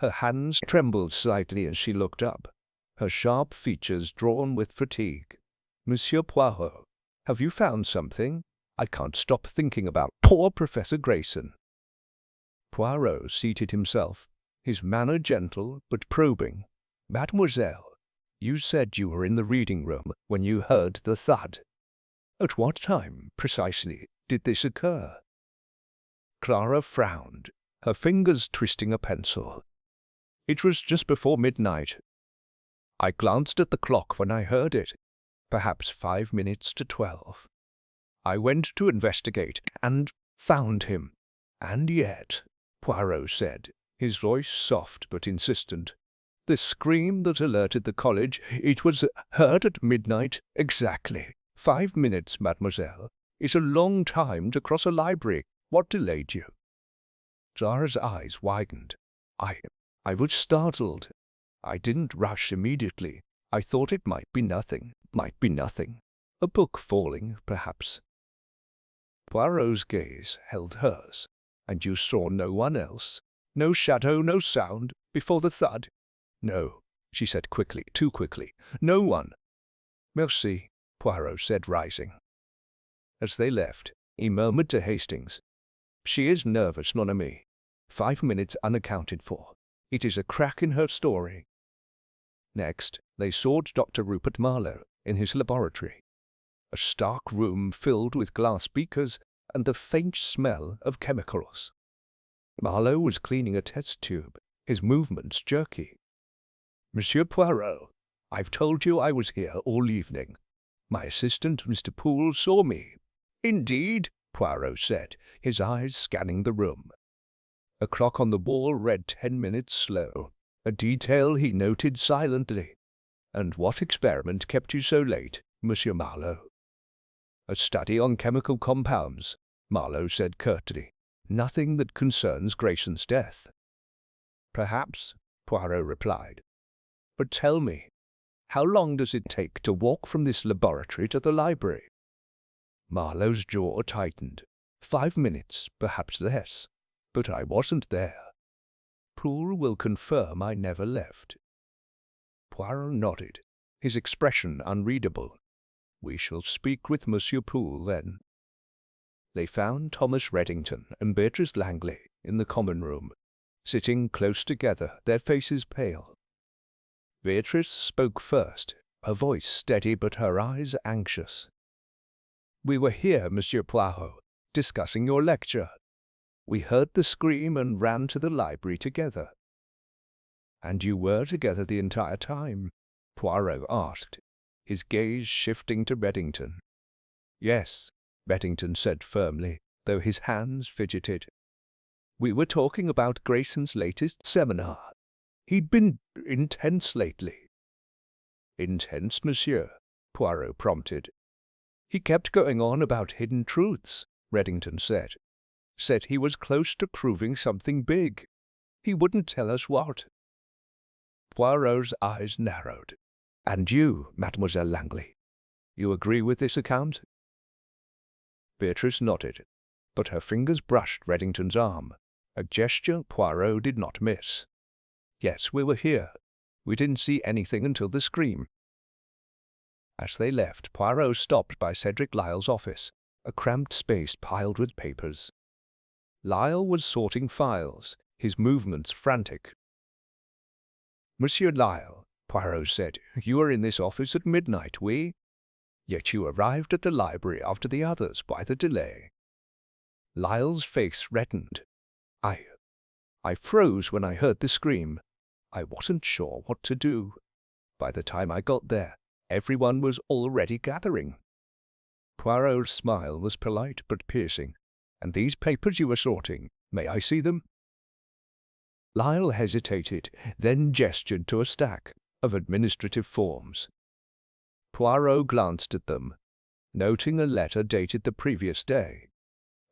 Her hands trembled slightly as she looked up, her sharp features drawn with fatigue. "Monsieur Poirot, have you found something? I can't stop thinking about poor Professor Grayson." Poirot seated himself, his manner gentle but probing. "Mademoiselle, you said you were in the reading room when you heard the thud. At what time, precisely, did this occur?" Clara frowned, her fingers twisting a pencil. "It was just before midnight. I glanced at the clock when I heard it, perhaps 5 minutes to 12. I went to investigate and found him. And yet," Poirot said, his voice soft but insistent, "the scream that alerted the college, it was heard at midnight exactly. 5 minutes, mademoiselle, is a long time to cross a library. What delayed you?" Clara's eyes widened. I was startled. I didn't rush immediately. I thought it might be nothing. A book falling, perhaps." Poirot's gaze held hers. "And you saw no one else? No shadow, no sound, before the thud?" "No," she said quickly, too quickly. "No one." "Merci," Poirot said, rising. As they left, he murmured to Hastings, "She is nervous, mon ami. 5 minutes unaccounted for. It is a crack in her story." Next, they sought Dr. Rupert Marlowe in his laboratory. A stark room filled with glass beakers and the faint smell of chemicals. Marlowe was cleaning a test tube, his movements jerky. "Monsieur Poirot, I've told you I was here all evening. My assistant, Mr. Poole, saw me." "Indeed?" Poirot said, his eyes scanning the room. A clock on the wall read 10 minutes slow, a detail he noted silently. "And what experiment kept you so late, Monsieur Marlowe?" "A study on chemical compounds," Marlowe said curtly. "Nothing that concerns Grayson's death." "Perhaps," Poirot replied. "But tell me, how long does it take to walk from this laboratory to the library?" Marlowe's jaw tightened. 5 minutes, perhaps less. But I wasn't there. Poole will confirm I never left." Poirot nodded, his expression unreadable. "We shall speak with Monsieur Poole, then." They found Thomas Reddington and Beatrice Langley in the common room, sitting close together, their faces pale. Beatrice spoke first, her voice steady but her eyes anxious. "We were here, Monsieur Poirot, discussing your lecture. We heard the scream and ran to the library together." "And you were together the entire time?" Poirot asked, his gaze shifting to Reddington. "Yes," Reddington said firmly, though his hands fidgeted. "We were talking about Grayson's latest seminar. He'd been intense lately." "Intense, monsieur?" Poirot prompted. "He kept going on about hidden truths," Reddington said. "Said he was close to proving something big. He wouldn't tell us what." Poirot's eyes narrowed. "And you, Mademoiselle Langley, you agree with this account?" Beatrice nodded, but her fingers brushed Reddington's arm, a gesture Poirot did not miss. "Yes, we were here. We didn't see anything until the scream." As they left, Poirot stopped by Cedric Lyle's office, a cramped space piled with papers. Lyle was sorting files, his movements frantic. "Monsieur Lyle," Poirot said, "you were in this office at midnight, yet you arrived at the library after the others. Why the delay?" Lyle's face reddened. I froze when I heard the scream. I wasn't sure what to do. By the time I got there, everyone was already gathering." Poirot's smile was polite but piercing. "And these papers you were sorting, may I see them?" Lyle hesitated, then gestured to a stack of administrative forms. Poirot glanced at them, noting a letter dated the previous day,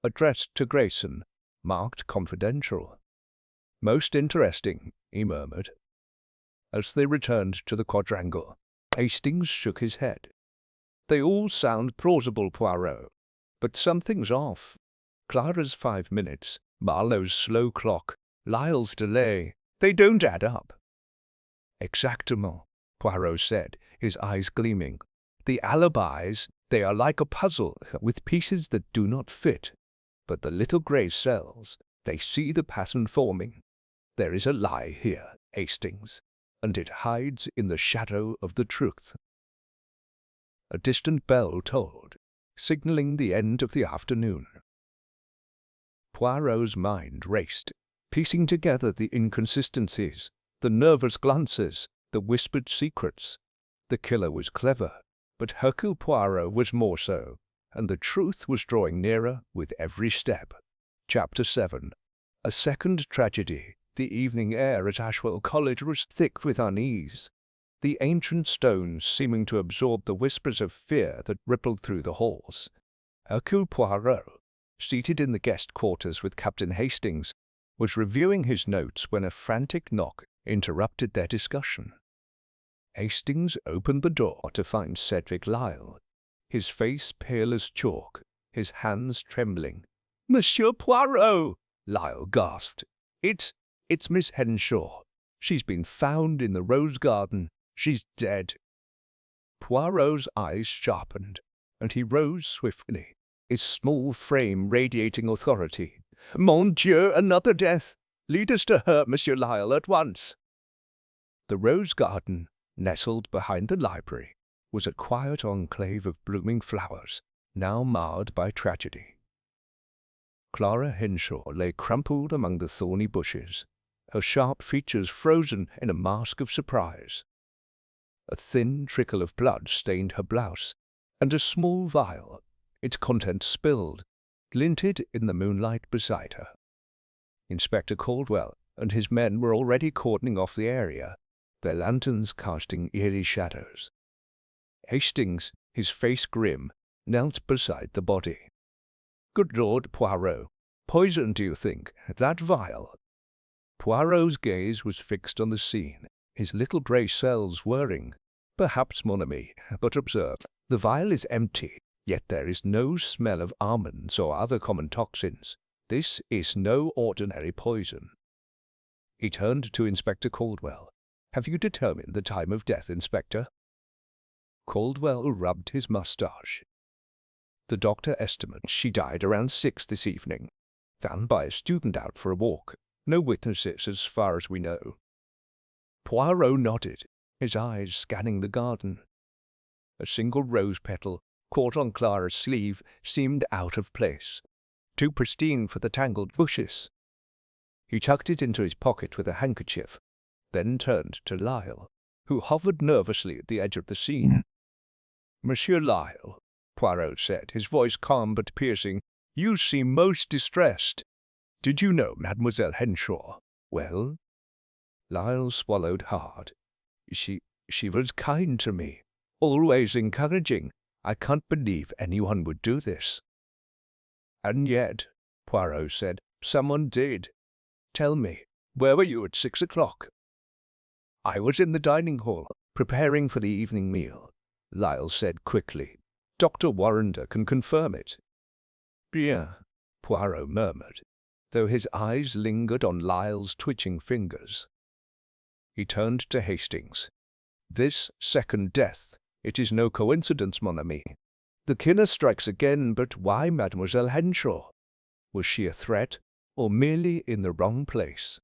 addressed to Grayson, marked confidential. "Most interesting," he murmured. As they returned to the quadrangle, Hastings shook his head. "They all sound plausible, Poirot, but something's off. Clara's 5 minutes, Marlowe's slow clock, Lyle's delay, they don't add up." "Exactement," Poirot said, his eyes gleaming. "The alibis, they are like a puzzle with pieces that do not fit. But the little grey cells, they see the pattern forming. There is a lie here, Hastings, and it hides in the shadow of the truth." A distant bell tolled, signaling the end of the afternoon. Poirot's mind raced, piecing together the inconsistencies, the nervous glances, the whispered secrets. The killer was clever, but Hercule Poirot was more so, and the truth was drawing nearer with every step. Chapter 7. A second tragedy. The evening air at Ashwell College was thick with unease, the ancient stones seeming to absorb the whispers of fear that rippled through the halls. Hercule Poirot, seated in the guest quarters with Captain Hastings, was reviewing his notes when a frantic knock interrupted their discussion. Hastings opened the door to find Cedric Lyle, his face pale as chalk, his hands trembling. "Monsieur Poirot!" Lyle gasped. It's Miss Henshaw. She's been found in the rose garden. She's dead." Poirot's eyes sharpened, and he rose swiftly, his small frame radiating authority. "Mon Dieu, another death! Lead us to her, Monsieur Lyle, at once." The rose garden, nestled behind the library, was a quiet enclave of blooming flowers, now marred by tragedy. Clara Henshaw lay crumpled among the thorny bushes, her sharp features frozen in a mask of surprise. A thin trickle of blood stained her blouse, and a small vial, its contents spilled, glinted in the moonlight beside her. Inspector Caldwell and his men were already cordoning off the area, their lanterns casting eerie shadows. Hastings, his face grim, knelt beside the body. "Good Lord, Poirot! Poison, do you think? That vial?" Poirot's gaze was fixed on the scene, his little grey cells whirring. "Perhaps, mon ami, but observe, the vial is empty, yet there is no smell of almonds or other common toxins. This is no ordinary poison." He turned to Inspector Caldwell. "Have you determined the time of death, Inspector?" Caldwell rubbed his moustache. "The doctor estimates she died around 6 this evening, found by a student out for a walk. No witnesses as far as we know." Poirot nodded, his eyes scanning the garden. A single rose petal, caught on Clara's sleeve, seemed out of place, too pristine for the tangled bushes. He tucked it into his pocket with a handkerchief, then turned to Lyle, who hovered nervously at the edge of the scene. "Monsieur Lyle," Poirot said, his voice calm but piercing, "you seem most distressed. Did you know Mademoiselle Henshaw well?" Lyle swallowed hard. She was kind to me, always encouraging. I can't believe anyone would do this." "And yet," Poirot said, "someone did. Tell me, where were you at 6 o'clock?" I was in the dining hall, preparing for the evening meal, Lyle said quickly. Dr. Warrender can confirm it. Bien, Poirot murmured, though his eyes lingered on Lyle's twitching fingers. He turned to Hastings. This second death, it is no coincidence, mon ami. The killer strikes again, but why Mademoiselle Henshaw? Was she a threat, or merely in the wrong place?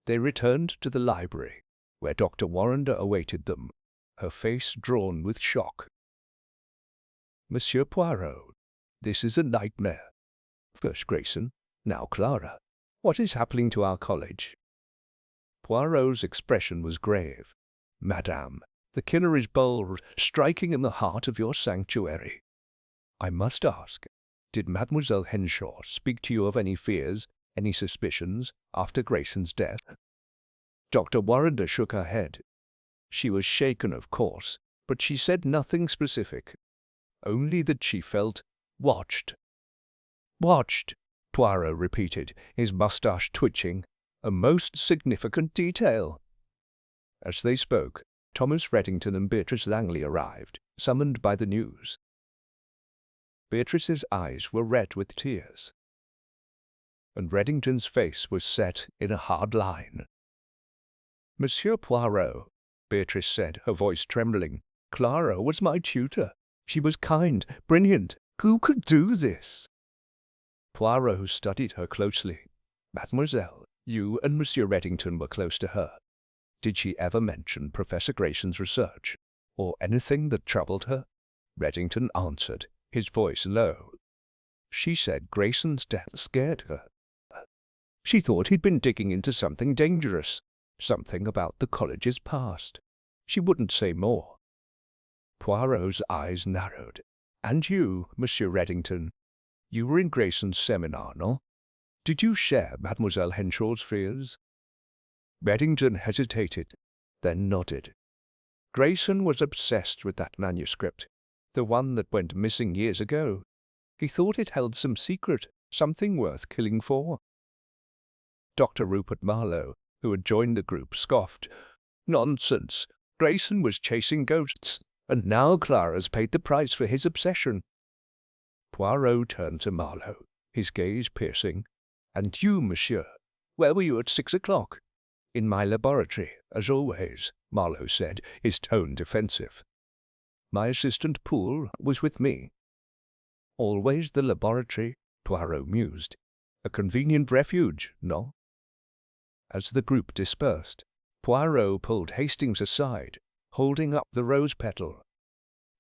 They returned to the library, where Dr. Warrender awaited them, her face drawn with shock. Monsieur Poirot, this is a nightmare. First Grayson, now Clara. What is happening to our college? Poirot's expression was grave. Madame, the killer is bold, striking in the heart of your sanctuary. I must ask, did Mademoiselle Henshaw speak to you of any fears, any suspicions, after Grayson's death? Dr. Warrender shook her head. She was shaken, of course, but she said nothing specific. Only that she felt watched. Watched, Poirot repeated, his moustache twitching, a most significant detail. As they spoke, Thomas Reddington and Beatrice Langley arrived, summoned by the news. Beatrice's eyes were red with tears, and Reddington's face was set in a hard line. Monsieur Poirot, Beatrice said, her voice trembling, Clara was my tutor. She was kind, brilliant. Who could do this? Poirot studied her closely. Mademoiselle, you and Monsieur Reddington were close to her. Did she ever mention Professor Grayson's research, or anything that troubled her? Reddington answered, his voice low. She said Grayson's death scared her. She thought he'd been digging into something dangerous, something about the college's past. She wouldn't say more. Poirot's eyes narrowed. And you, Monsieur Reddington, you were in Grayson's seminar, no? Did you share Mademoiselle Henshaw's fears? Reddington hesitated, then nodded. Grayson was obsessed with that manuscript, the one that went missing years ago. He thought it held some secret, something worth killing for. Dr. Rupert Marlowe, who had joined the group, scoffed. Nonsense. Grayson was chasing ghosts, and now Clara's paid the price for his obsession. Poirot turned to Marlowe, his gaze piercing. And you, monsieur, where were you at 6 o'clock? In my laboratory, as always, Marlowe said, his tone defensive. My assistant Poole was with me. Always the laboratory, Poirot mused. A convenient refuge, no? As the group dispersed, Poirot pulled Hastings aside, holding up the rose petal.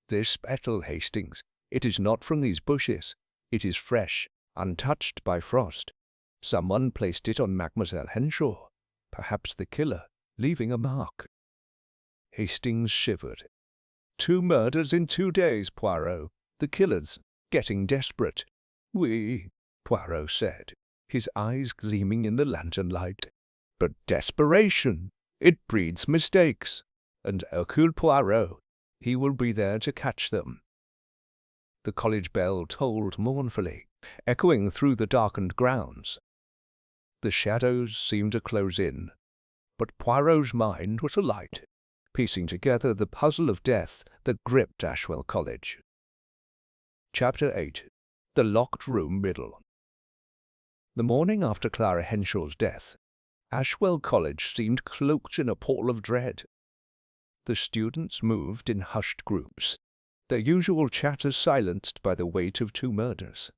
This petal, Hastings, it is not from these bushes. It is fresh, untouched by frost. Someone placed it on Mademoiselle Henshaw, perhaps the killer, leaving a mark. Hastings shivered. 2 murders in 2 days, Poirot. The killer's getting desperate. Oui, Poirot said, his eyes gleaming in the lantern light. But desperation, it breeds mistakes. And Hercule Poirot, he will be there to catch them. The college bell tolled mournfully, echoing through the darkened grounds. The shadows seemed to close in, but Poirot's mind was alight, piecing together the puzzle of death that gripped Ashwell College. Chapter 8. The Locked Room Riddle. The morning after Clara Henshaw's death, Ashwell College seemed cloaked in a pall of dread. The students moved in hushed groups, their usual chatter silenced by the weight of 2 murders.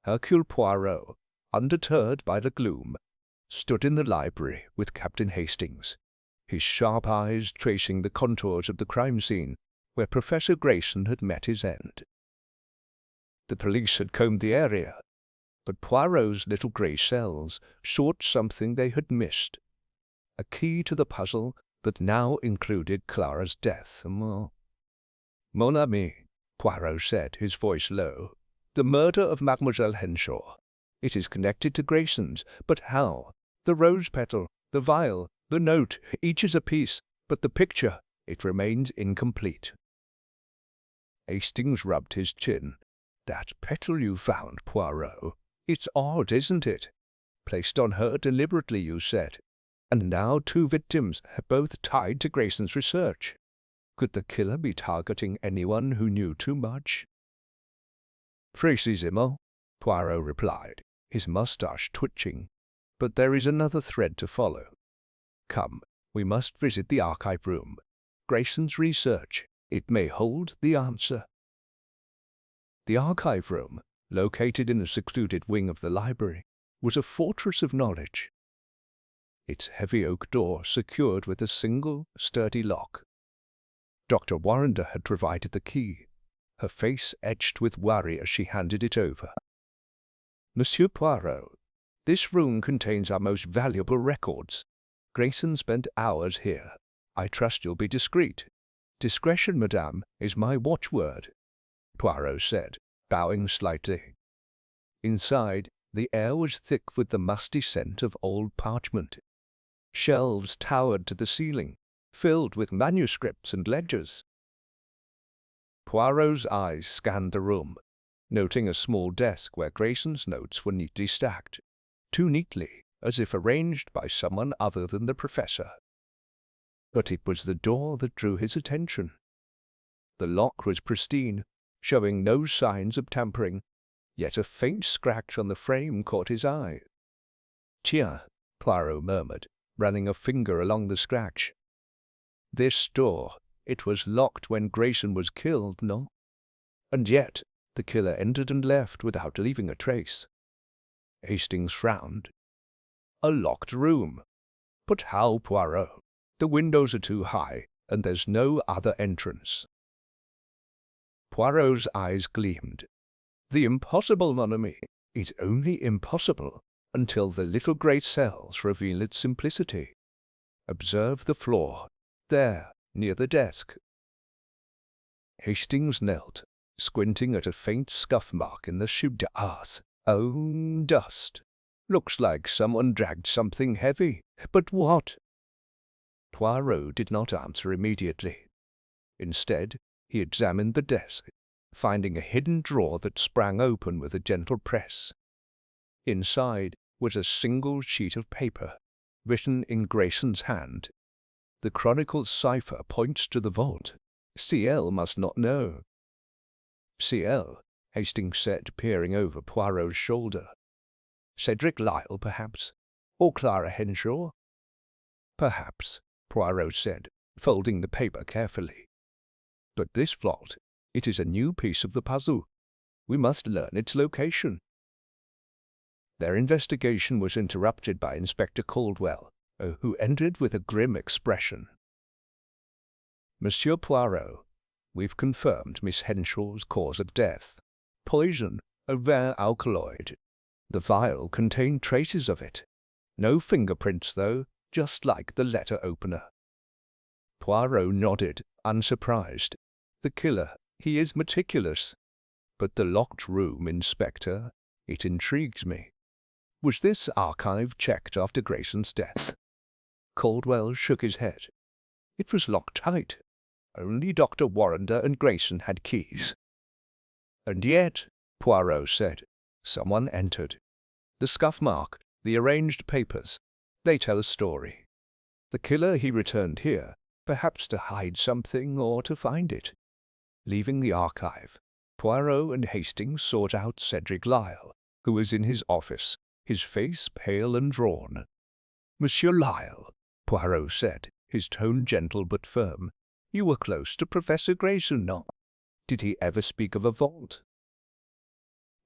Hercule Poirot, undeterred by the gloom, stood in the library with Captain Hastings, his sharp eyes tracing the contours of the crime scene where Professor Grayson had met his end. The police had combed the area, but Poirot's little grey cells sought something they had missed, a key to the puzzle that now included Clara's death. Mon ami, Poirot said, his voice low, the murder of Mademoiselle Henshaw. It is connected to Grayson's, but how? The rose petal, the vial, the note, each is a piece, but the picture, it remains incomplete. Hastings rubbed his chin. That petal you found, Poirot. It's odd, isn't it? Placed on her deliberately, you said. And now 2 victims are both tied to Grayson's research. Could the killer be targeting anyone who knew too much? Precisement, Poirot replied, his moustache twitching. But there is another thread to follow. Come, we must visit the archive room. Grayson's research. It may hold the answer. The archive room, located in a secluded wing of the library, was a fortress of knowledge. Its heavy oak door secured with a single sturdy lock. Dr. Warrender had provided the key, her face etched with worry as she handed it over. Monsieur Poirot, this room contains our most valuable records. Grayson spent hours here. I trust you'll be discreet. Discretion, madame, is my watchword, Poirot said, bowing slightly. Inside, the air was thick with the musty scent of old parchment. Shelves towered to the ceiling, filled with manuscripts and ledgers. Poirot's eyes scanned the room, noting a small desk where Grayson's notes were neatly stacked, too neatly, as if arranged by someone other than the professor. But it was the door that drew his attention. The lock was pristine, showing no signs of tampering, yet a faint scratch on the frame caught his eye. "Tiens," Poirot murmured, running a finger along the scratch. "This door, it was locked when Grayson was killed, no? And yet the killer entered and left without leaving a trace." Hastings frowned. "A locked room. But how, Poirot? The windows are too high, and there's no other entrance." Poirot's eyes gleamed. "The impossible, mon ami, is only impossible until the little grey cells reveal its simplicity. Observe the floor, there, near the desk." Hastings knelt, squinting at a faint scuff mark in the chute d'arc. "Oh, dust. Looks like someone dragged something heavy. But what?" Poirot did not answer immediately. Instead, he examined the desk, finding a hidden drawer that sprang open with a gentle press. Inside was a single sheet of paper, written in Grayson's hand. "The Chronicle's cipher points to the vault. CL must not know." "CL," Hastings said, peering over Poirot's shoulder. "Cedric Lyle, perhaps? Or Clara Henshaw?" "Perhaps," Poirot said, folding the paper carefully. "But this vault, it is a new piece of the puzzle. We must learn its location." Their investigation was interrupted by Inspector Caldwell, who entered with a grim expression. "Monsieur Poirot, we've confirmed Miss Henshaw's cause of death. Poison, a rare alkaloid. The vial contained traces of it. No fingerprints, though, just like the letter opener." Poirot nodded, unsurprised. "The killer, he is meticulous. But the locked room, Inspector, it intrigues me. Was this archive checked after Grayson's death?" Caldwell shook his head. "It was locked tight. Only Dr. Warrender and Grayson had keys." "And yet," Poirot said, "someone entered. The scuff mark, the arranged papers, they tell a story. The killer, he returned here, perhaps to hide something or to find it." Leaving the archive, Poirot and Hastings sought out Cedric Lyle, who was in his office, his face pale and drawn. "Monsieur Lyle," Poirot said, his tone gentle but firm, "you were close to Professor Grayson, no? Did he ever speak of a vault?"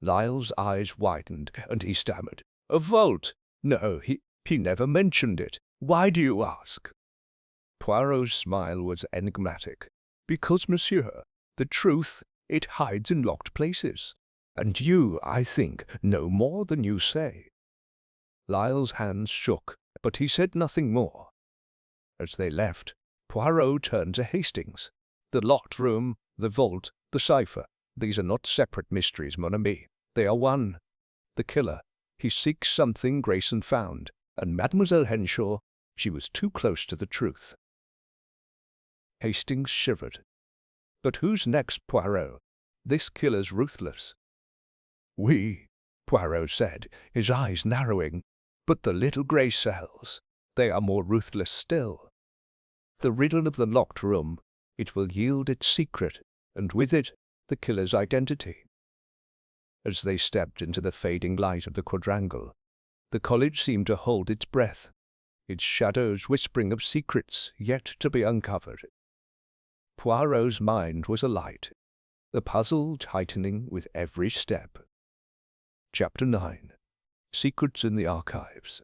Lyle's eyes widened, and he stammered, "A vault? No, he never mentioned it. Why do you ask?" Poirot's smile was enigmatic. "Because, monsieur, the truth, it hides in locked places. And you, I think, know more than you say." Lyle's hands shook, but he said nothing more. As they left, Poirot turned to Hastings. "The locked room, the vault, the cipher, these are not separate mysteries, mon ami. They are one. The killer, he seeks something Grayson found, and Mademoiselle Henshaw, she was too close to the truth." Hastings shivered. "But who's next, Poirot? This killer's ruthless." "Oui," Poirot said, his eyes narrowing. "But the little grey cells, they are more ruthless still. The riddle of the locked room, it will yield its secret, and with it, the killer's identity. As they stepped into the fading light of the quadrangle, the college seemed to hold its breath, its shadows whispering of secrets yet to be uncovered. Poirot's mind was alight, the puzzle tightening with every step. Chapter 9. Secrets in the Archives.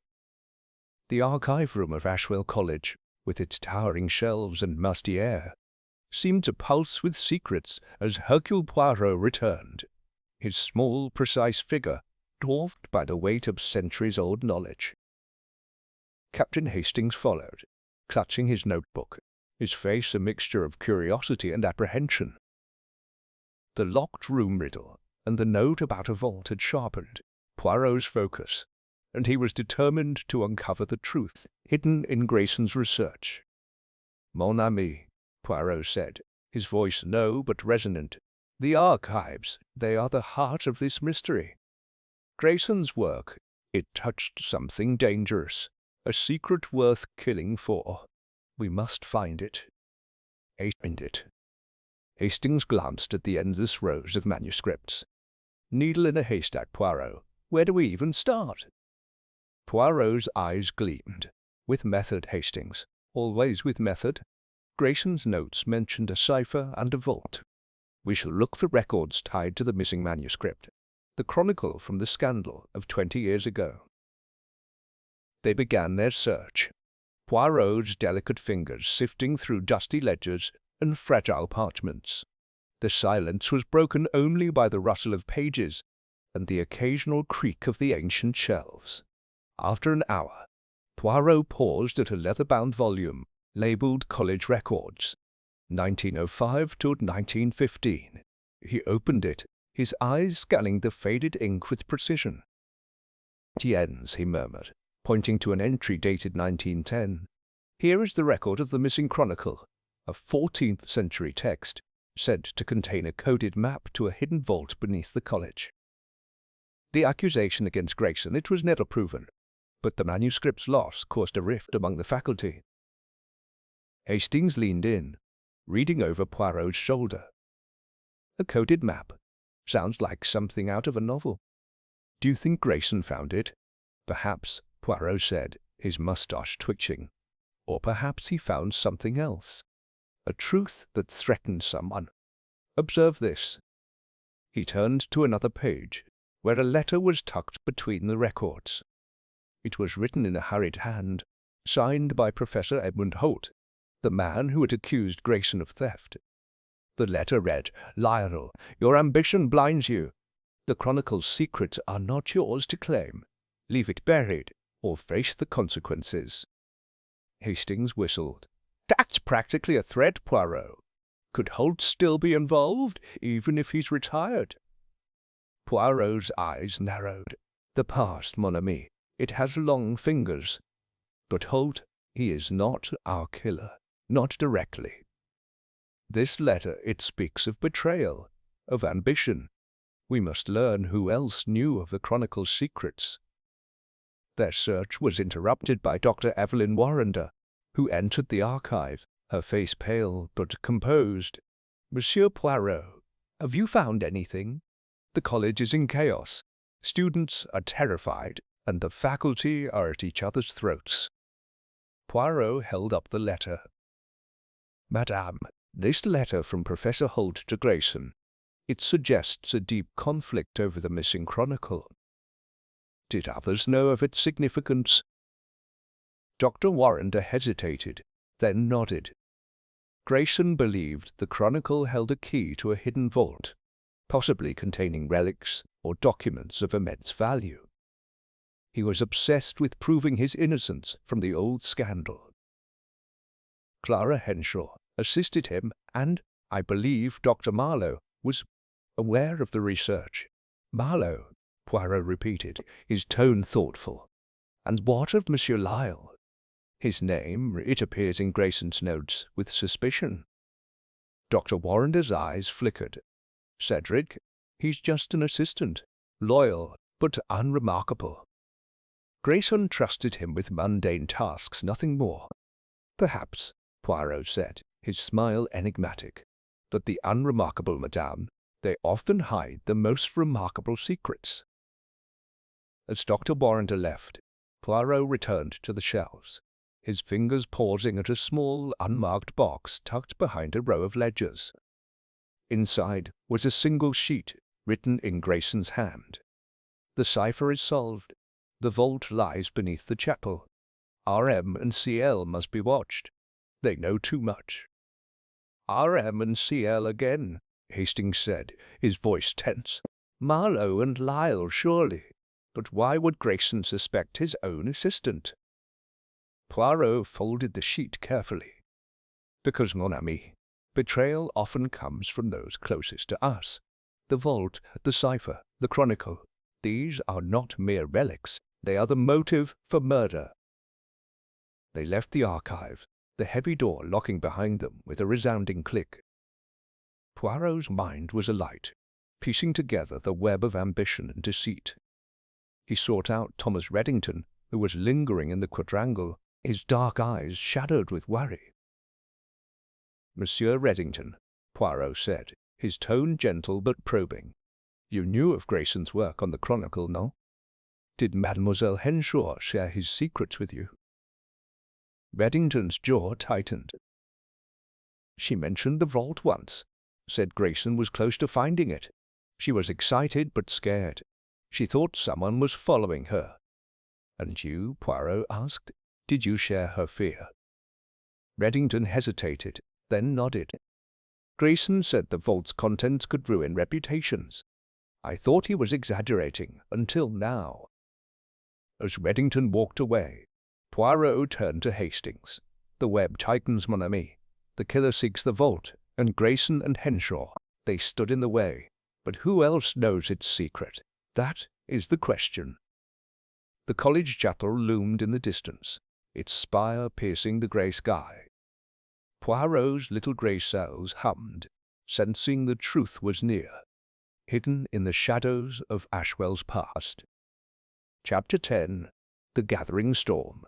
The archive room of Ashwell College, with its towering shelves and musty air, seemed to pulse with secrets as Hercule Poirot returned, his small, precise figure dwarfed by the weight of centuries-old knowledge. Captain Hastings followed, clutching his notebook, his face a mixture of curiosity and apprehension. The locked room riddle and the note about a vault had sharpened Poirot's focus, and he was determined to uncover the truth hidden in Grayson's research. "Mon ami," Poirot said, his voice low but resonant, "the archives, they are the heart of this mystery. Grayson's work, it touched something dangerous, a secret worth killing for. We must find it. Find it." Hastings glanced at the endless rows of manuscripts. "Needle in a haystack, Poirot. Where do we even start?" Poirot's eyes gleamed. "With method, Hastings. Always with method. Grayson's notes mentioned a cipher and a vault. We shall look for records tied to the missing manuscript, the chronicle from the scandal of 20 years ago." They began their search, Poirot's delicate fingers sifting through dusty ledgers and fragile parchments. The silence was broken only by the rustle of pages and the occasional creak of the ancient shelves. After an hour, Poirot paused at a leather-bound volume labelled College Records, 1905 to 1915. He opened it, his eyes scanning the faded ink with precision. "Tiens," he murmured, pointing to an entry dated 1910. "Here is the record of the missing chronicle, a 14th century text, said to contain a coded map to a hidden vault beneath the college. The accusation against Grayson, it was never proven, but the manuscript's loss caused a rift among the faculty." Hastings leaned in, reading over Poirot's shoulder. "A coded map. Sounds like something out of a novel. Do you think Grayson found it?" "Perhaps," Poirot said, his moustache twitching. "Or perhaps he found something else. A truth that threatened someone. Observe this." He turned to another page, where a letter was tucked between the records. It was written in a hurried hand, signed by Professor Edmund Holt, the man who had accused Grayson of theft. The letter read, "Lionel, your ambition blinds you. The chronicle's secrets are not yours to claim. Leave it buried, or face the consequences." Hastings whistled. "That's practically a threat, Poirot. Could Holt still be involved, even if he's retired?" Poirot's eyes narrowed. "The past, mon ami, it has long fingers. But Holt, he is not our killer, not directly. This letter, it speaks of betrayal, of ambition. We must learn who else knew of the chronicle's secrets." Their search was interrupted by Dr. Evelyn Warrender, who entered the archive, her face pale but composed. "Monsieur Poirot, have you found anything? The college is in chaos. Students are terrified, and the faculty are at each other's throats." Poirot held up the letter. "Madame, this letter from Professor Holt to Grayson, it suggests a deep conflict over the missing chronicle. Did others know of its significance?" Dr. Warrender hesitated, then nodded. Grayson believed the chronicle held a key to a hidden vault, possibly containing relics or documents of immense value. He was obsessed with proving his innocence from the old scandal. Clara Henshaw assisted him, and, I believe, Dr. Marlowe was aware of the research. "Marlowe," Poirot repeated, his tone thoughtful. "And what of Monsieur Lyle? His name, it appears in Grayson's notes, with suspicion." Dr. Warrender's eyes flickered. "Cedric, he's just an assistant, loyal but unremarkable." Grayson trusted him with mundane tasks, nothing more. Perhaps, Poirot said, his smile enigmatic, but the unremarkable, madame, they often hide the most remarkable secrets. As Dr. Warrender left, Poirot returned to the shelves, his fingers pausing at a small, unmarked box tucked behind a row of ledgers. Inside was a single sheet written in Grayson's hand. The cipher is solved. The vault lies beneath the chapel. R.M. and C.L. must be watched. They know too much. R.M. and C.L. again, Hastings said, his voice tense. Marlowe and Lyle, surely. But why would Grayson suspect his own assistant? Poirot folded the sheet carefully. Because, mon ami, betrayal often comes from those closest to us. The vault, the cipher, the chronicle, these are not mere relics. They are the motive for murder. They left the archive, the heavy door locking behind them with a resounding click. Poirot's mind was alight, piecing together the web of ambition and deceit. He sought out Thomas Reddington, who was lingering in the quadrangle, his dark eyes shadowed with worry. Monsieur Reddington, Poirot said, his tone gentle but probing. You knew of Grayson's work on the Chronicle, no? Did Mademoiselle Henshaw share his secrets with you? Reddington's jaw tightened. She mentioned the vault once, said Grayson was close to finding it. She was excited but scared. She thought someone was following her. And you, Poirot asked, did you share her fear? Reddington hesitated, then nodded. Grayson said the vault's contents could ruin reputations. I thought he was exaggerating, until now. As Reddington walked away, Poirot turned to Hastings. The web tightens, mon ami. The killer seeks the vault, and Grayson and Henshaw, they stood in the way. But who else knows its secret? That is the question. The college chapel loomed in the distance, its spire piercing the grey sky. Poirot's little grey cells hummed, sensing the truth was near, hidden in the shadows of Ashwell's past. Chapter 10. The Gathering Storm.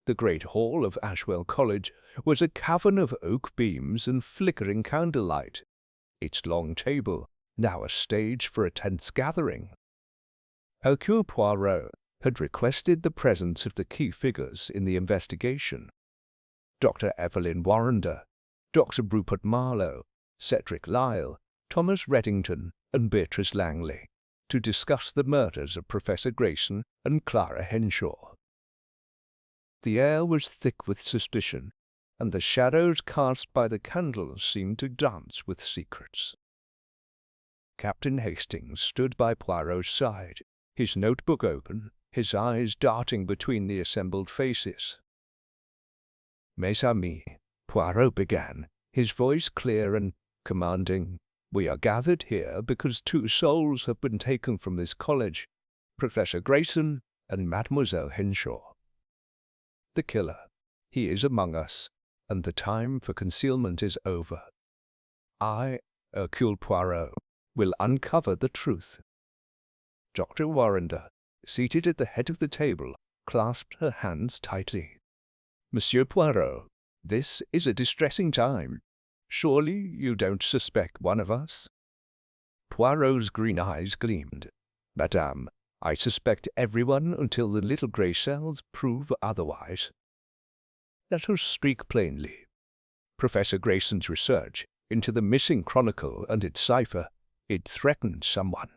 The great hall of Ashwell College was a cavern of oak beams and flickering candlelight, its long table now a stage for a tense gathering. Hercule Poirot had requested the presence of the key figures in the investigation. Dr. Evelyn Warrender, Dr. Rupert Marlowe, Cedric Lyle, Thomas Reddington, and Beatrice Langley, to discuss the murders of Professor Grayson and Clara Henshaw. The air was thick with suspicion, and the shadows cast by the candles seemed to dance with secrets. Captain Hastings stood by Poirot's side, his notebook open, his eyes darting between the assembled faces. Mes amis, Poirot began, his voice clear and commanding, we are gathered here because two souls have been taken from this college, Professor Grayson and Mademoiselle Henshaw. The killer, he is among us, and the time for concealment is over. I, Hercule Poirot, will uncover the truth. Dr. Warrender, seated at the head of the table, clasped her hands tightly. Monsieur Poirot, this is a distressing time. Surely you don't suspect one of us? Poirot's green eyes gleamed. Madame, I suspect everyone until the little grey cells prove otherwise. Let us speak plainly. Professor Grayson's research into the missing chronicle and its cipher, it threatened someone.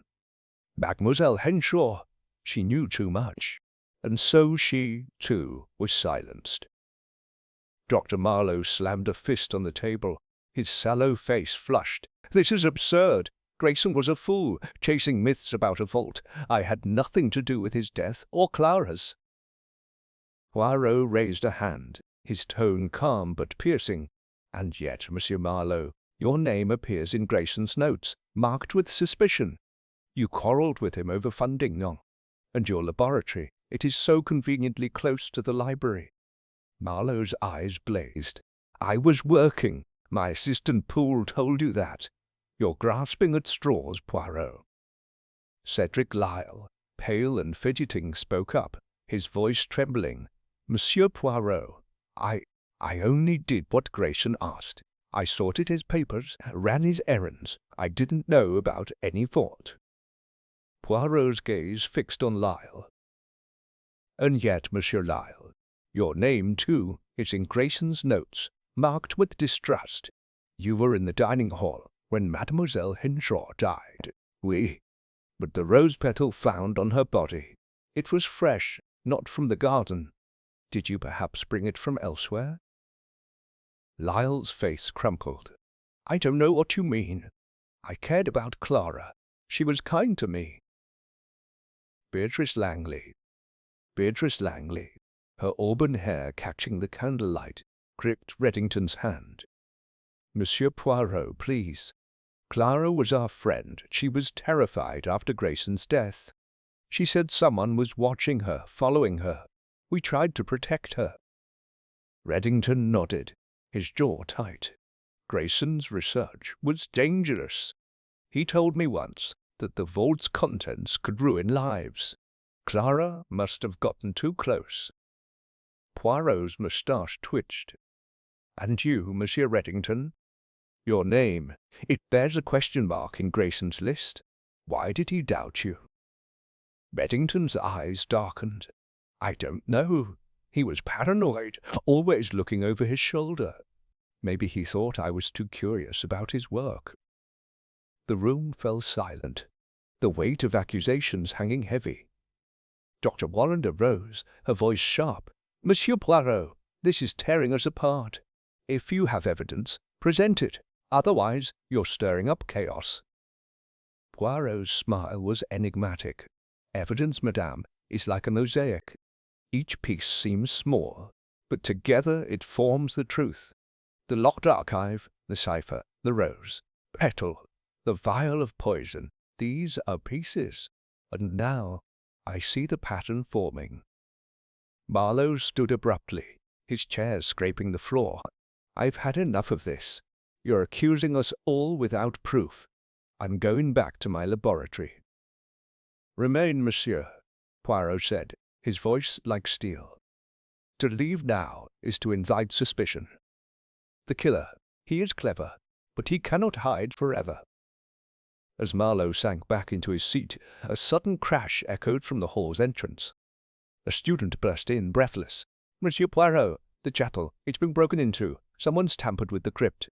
Mademoiselle Henshaw, she knew too much, and so she, too, was silenced. Dr. Marlowe slammed a fist on the table, his sallow face flushed. This is absurd. Grayson was a fool, chasing myths about a vault. I had nothing to do with his death or Clara's. Poirot raised a hand, his tone calm but piercing. And yet, Monsieur Marlowe, your name appears in Grayson's notes, marked with suspicion. You quarrelled with him over funding, no? And your laboratory, it is so conveniently close to the library. Marlowe's eyes blazed. I was working. My assistant Poole told you that. You're grasping at straws, Poirot. Cedric Lyle, pale and fidgeting, spoke up, his voice trembling. "Monsieur Poirot, I only did what Grayson asked. I sorted his papers, ran his errands. I didn't know about any vault." Poirot's gaze fixed on Lyle. "And yet, Monsieur Lyle, your name, too, is in Grayson's notes, marked with distrust. You were in the dining hall when Mademoiselle Henshaw died. Oui, but the rose petal found on her body, it was fresh, not from the garden. Did you perhaps bring it from elsewhere?" Lyle's face crumpled. "I don't know what you mean. I cared about Clara. She was kind to me." Beatrice Langley, her auburn hair catching the candlelight, gripped Reddington's hand. "Monsieur Poirot, please. Clara was our friend. She was terrified after Grayson's death. She said someone was watching her, following her. We tried to protect her." Reddington nodded, his jaw tight. "Grayson's research was dangerous. He told me once that the vault's contents could ruin lives. Clara must have gotten too close." Poirot's moustache twitched. "And you, Monsieur Reddington? Your name, it bears a question mark in Grayson's list. Why did he doubt you?" Reddington's eyes darkened. "I don't know. He was paranoid, always looking over his shoulder. Maybe he thought I was too curious about his work." The room fell silent, the weight of accusations hanging heavy. Dr. Warrender rose, her voice sharp. "Monsieur Poirot, this is tearing us apart. If you have evidence, present it. Otherwise, you're stirring up chaos." Poirot's smile was enigmatic. "Evidence, madame, is like a mosaic. Each piece seems small, but together it forms the truth. The locked archive, the cipher, the rose petal, the vial of poison, these are pieces. And now I see the pattern forming." Marlowe stood abruptly, his chair scraping the floor. "I've had enough of this. You're accusing us all without proof. I'm going back to my laboratory." "Remain, monsieur," Poirot said, his voice like steel. "To leave now is to invite suspicion. The killer, he is clever, but he cannot hide forever." As Marlowe sank back into his seat, a sudden crash echoed from the hall's entrance. A student burst in, breathless. "Monsieur Poirot, the chapel, it's been broken into. Someone's tampered with the crypt."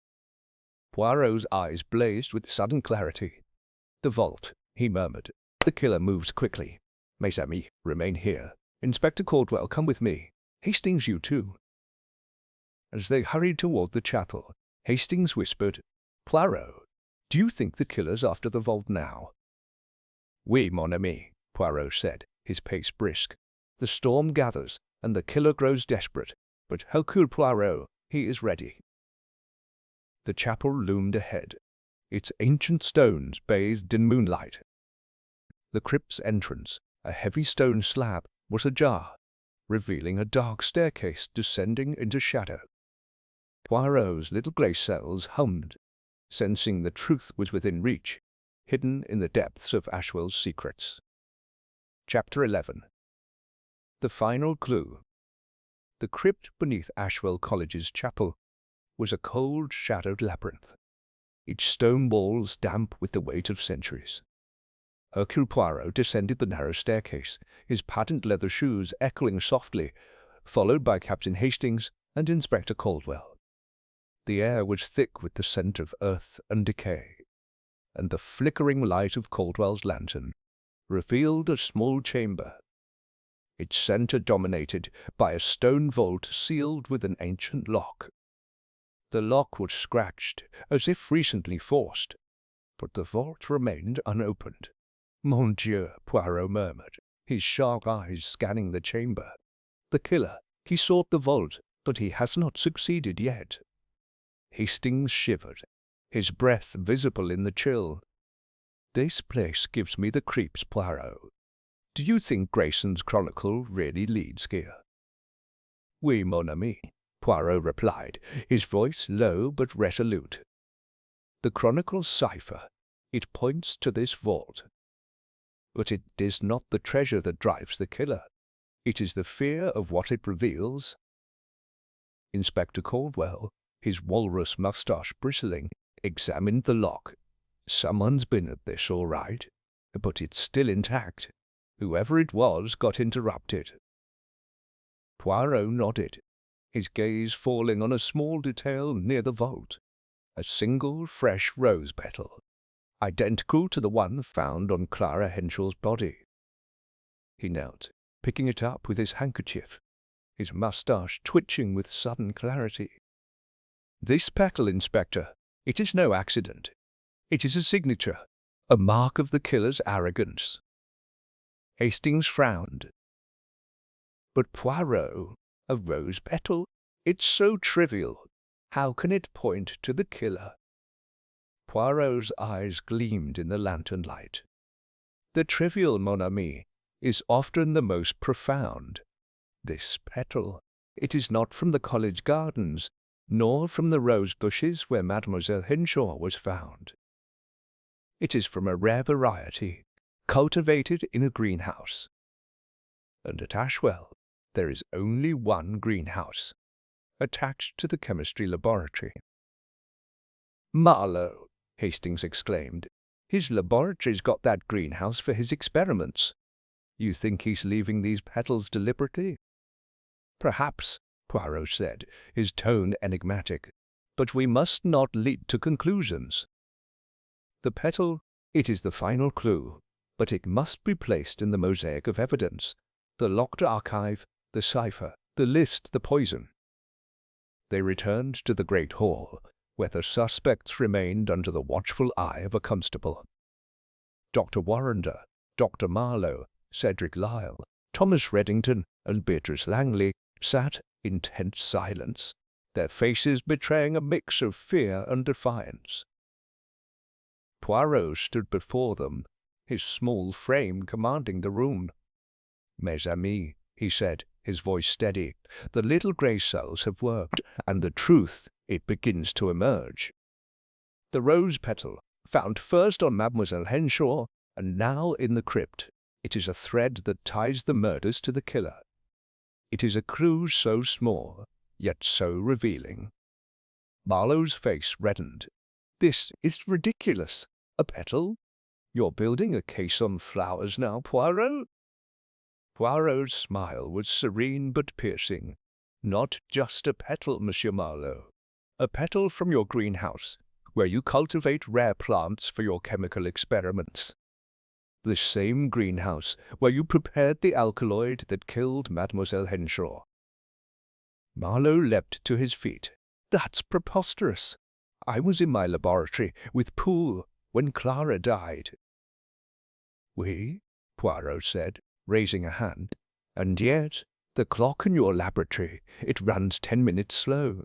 Poirot's eyes blazed with sudden clarity. "The vault," he murmured. "The killer moves quickly. Mes amis, remain here. Inspector Caldwell, come with me. Hastings, you too." As they hurried toward the chapel, Hastings whispered, "Poirot, do you think the killer's after the vault now?" "Oui, mon ami," Poirot said, his pace brisk. "The storm gathers, and the killer grows desperate, but Hercule Poirot, he is ready." The chapel loomed ahead, its ancient stones bathed in moonlight. The crypt's entrance, a heavy stone slab, was ajar, revealing a dark staircase descending into shadow. Poirot's little grey cells hummed, sensing the truth was within reach, hidden in the depths of Ashwell's secrets. Chapter 11. The final clue. The crypt beneath Ashwell College's chapel was a cold, shadowed labyrinth, its stone walls damp with the weight of centuries. Hercule Poirot descended the narrow staircase, his patent leather shoes echoing softly, followed by Captain Hastings and Inspector Caldwell. The air was thick with the scent of earth and decay, and the flickering light of Caldwell's lantern revealed a small chamber, its center dominated by a stone vault sealed with an ancient lock. The lock was scratched, as if recently forced, but the vault remained unopened. "Mon Dieu," Poirot murmured, his sharp eyes scanning the chamber. "The killer, he sought the vault, but he has not succeeded yet." Hastings shivered, his breath visible in the chill. "This place gives me the creeps, Poirot. Do you think Grayson's chronicle really leads here?" "Oui, mon ami," Poirot replied, his voice low but resolute. "The chronicle's cipher, it points to this vault. But it is not the treasure that drives the killer. It is the fear of what it reveals. Inspector Caldwell, his walrus moustache bristling, examined the lock. Someone's been at this all right, but it's still intact. Whoever it was got interrupted. Poirot nodded, his gaze falling on a small detail near the vault. A single fresh rose petal, identical to the one found on Clara Henshaw's body. He knelt, picking it up with his handkerchief, his moustache twitching with sudden clarity. "This petal, Inspector, it is no accident. It is a signature, a mark of the killer's arrogance." Hastings frowned. "But Poirot, a rose petal? It's so trivial. How can it point to the killer?" Poirot's eyes gleamed in the lantern light. "The trivial, mon ami, is often the most profound. This petal, it is not from the college gardens, nor from the rose bushes where Mademoiselle Henshaw was found. It is from a rare variety, cultivated in a greenhouse. And at Ashwell there is only one greenhouse, attached to the chemistry laboratory." "Marlowe!" Hastings exclaimed. "His laboratory's got that greenhouse for his experiments. You think he's leaving these petals deliberately?" "Perhaps," Poirot said, his tone enigmatic, "but we must not leap to conclusions. The petal, it is the final clue, but it must be placed in the mosaic of evidence, the locked archive, the cipher, the list, the poison." They returned to the great hall, where the suspects remained under the watchful eye of a constable. Dr. Warrender, Dr. Marlowe, Cedric Lyle, Thomas Reddington, and Beatrice Langley sat in tense silence, their faces betraying a mix of fear and defiance. Poirot stood before them, his small frame commanding the room. "Mes amis," he said, his voice steady, "the little grey cells have worked, and the truth, it begins to emerge. The rose petal, found first on Mademoiselle Henshaw, and now in the crypt, it is a thread that ties the murders to the killer. It is a clue so small, yet so revealing." Marlowe's face reddened. "This is ridiculous. A petal? You're building a case on flowers now, Poirot?" Poirot's smile was serene but piercing. "Not just a petal, Monsieur Marlowe. A petal from your greenhouse, where you cultivate rare plants for your chemical experiments. The same greenhouse where you prepared the alkaloid that killed Mademoiselle Henshaw." Marlowe leapt to his feet. "That's preposterous. I was in my laboratory with Poole when Clara died." "Oui," Poirot said, raising a hand. "And yet, the clock in your laboratory, it runs 10 minutes slow.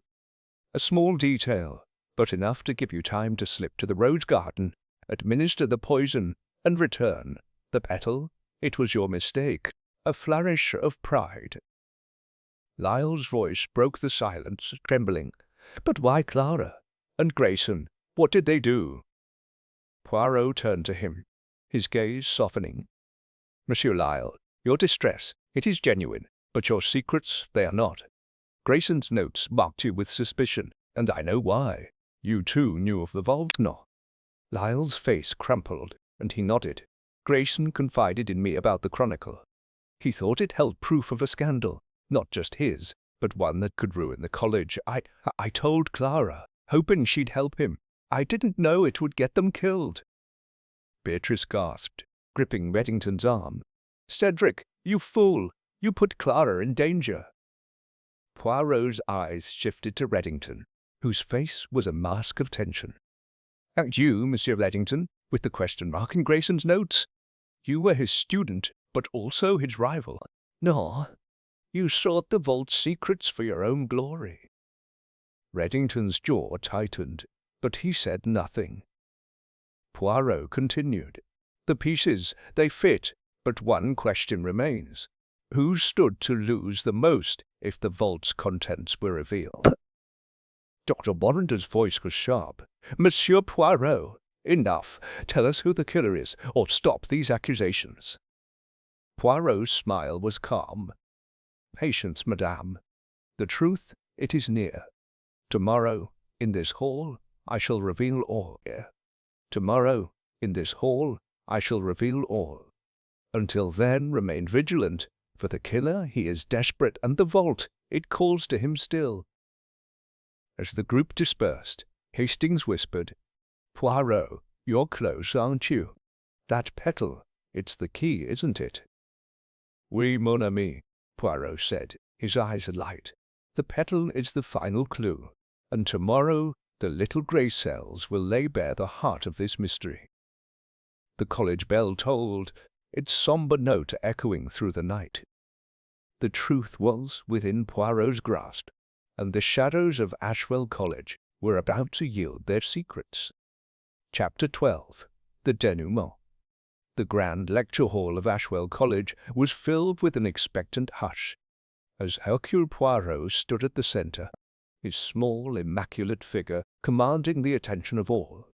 A small detail, but enough to give you time to slip to the rose garden, administer the poison, and return. The petal, it was your mistake, a flourish of pride." Lyle's voice broke the silence, trembling. "But why Clara? And Grayson, what did they do?" Poirot turned to him, his gaze softening. "Monsieur Lyle, your distress, it is genuine, but your secrets, they are not. Grayson's notes marked you with suspicion, and I know why. You too knew of the vault, no?" Lyle's face crumpled, and he nodded. "Grayson confided in me about the Chronicle. He thought it held proof of a scandal, not just his, but one that could ruin the college. I told Clara, hoping she'd help him. I didn't know it would get them killed." Beatrice gasped, gripping Reddington's arm. "Cedric, you fool! You put Clara in danger." Poirot's eyes shifted to Reddington, whose face was a mask of tension. "And you, Monsieur Reddington, with the question mark in Grayson's notes? You were his student, but also his rival. No, you sought the vault's secrets for your own glory." Reddington's jaw tightened, but he said nothing. Poirot continued. "The pieces, they fit, but one question remains. Who stood to lose the most if the vault's contents were revealed?" Dr. Warrender's voice was sharp. "Monsieur Poirot, enough. Tell us who the killer is, or stop these accusations." Poirot's smile was calm. Patience, madame. The truth, it is near. Tomorrow, in this hall, I shall reveal all. Tomorrow, in this hall, I shall reveal all. Until then, remain vigilant, for the killer, he is desperate, and the vault, it calls to him still. As the group dispersed, Hastings whispered, "Poirot, you're close, aren't you? That petal, it's the key, isn't it?" "Oui, mon ami," Poirot said, his eyes alight. "The petal is the final clue, and tomorrow the little grey cells will lay bare the heart of this mystery." The college bell tolled, its sombre note echoing through the night. The truth was within Poirot's grasp, and the shadows of Ashwell College were about to yield their secrets. Chapter 12. The Denouement. The grand lecture hall of Ashwell College was filled with an expectant hush, as Hercule Poirot stood at the centre, his small, immaculate figure commanding the attention of all.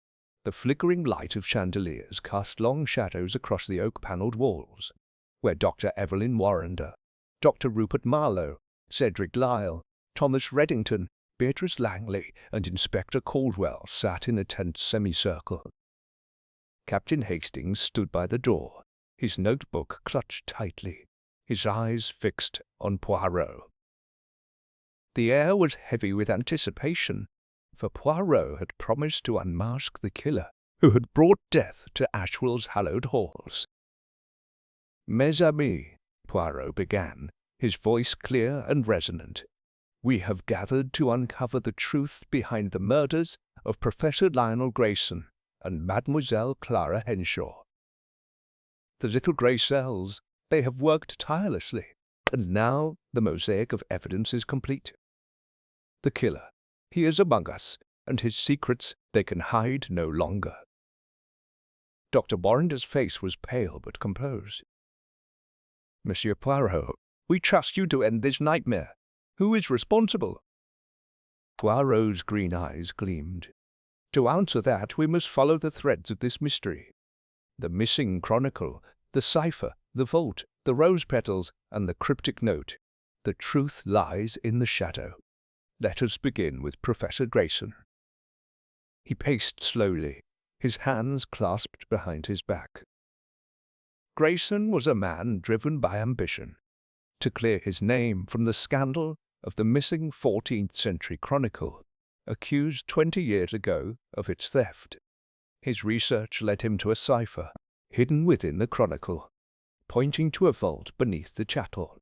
The flickering light of chandeliers cast long shadows across the oak-panelled walls, where Dr. Evelyn Warrender, Dr. Rupert Marlowe, Cedric Lyle, Thomas Reddington, Beatrice Langley, and Inspector Caldwell sat in a tense semicircle. Captain Hastings stood by the door, his notebook clutched tightly, his eyes fixed on Poirot. The air was heavy with anticipation, for Poirot had promised to unmask the killer who had brought death to Ashwell's hallowed halls. "Mes amis," Poirot began, his voice clear and resonant, "we have gathered to uncover the truth behind the murders of Professor Lionel Grayson and Mademoiselle Clara Henshaw. The little grey cells, they have worked tirelessly, and now the mosaic of evidence is complete. The killer, he is among us, and his secrets they can hide no longer." Dr. Warrender's face was pale but composed. "Monsieur Poirot, we trust you to end this nightmare. Who is responsible?" Poirot's green eyes gleamed. "To answer that, we must follow the threads of this mystery. The missing chronicle, the cipher, the vault, the rose petals, and the cryptic note. The truth lies in the shadow. Let us begin with Professor Grayson." He paced slowly, his hands clasped behind his back. Grayson was a man driven by ambition to clear his name from the scandal of the missing 14th-century chronicle, accused 20 years ago of its theft. His research led him to a cipher, hidden within the chronicle, pointing to a vault beneath the chattel.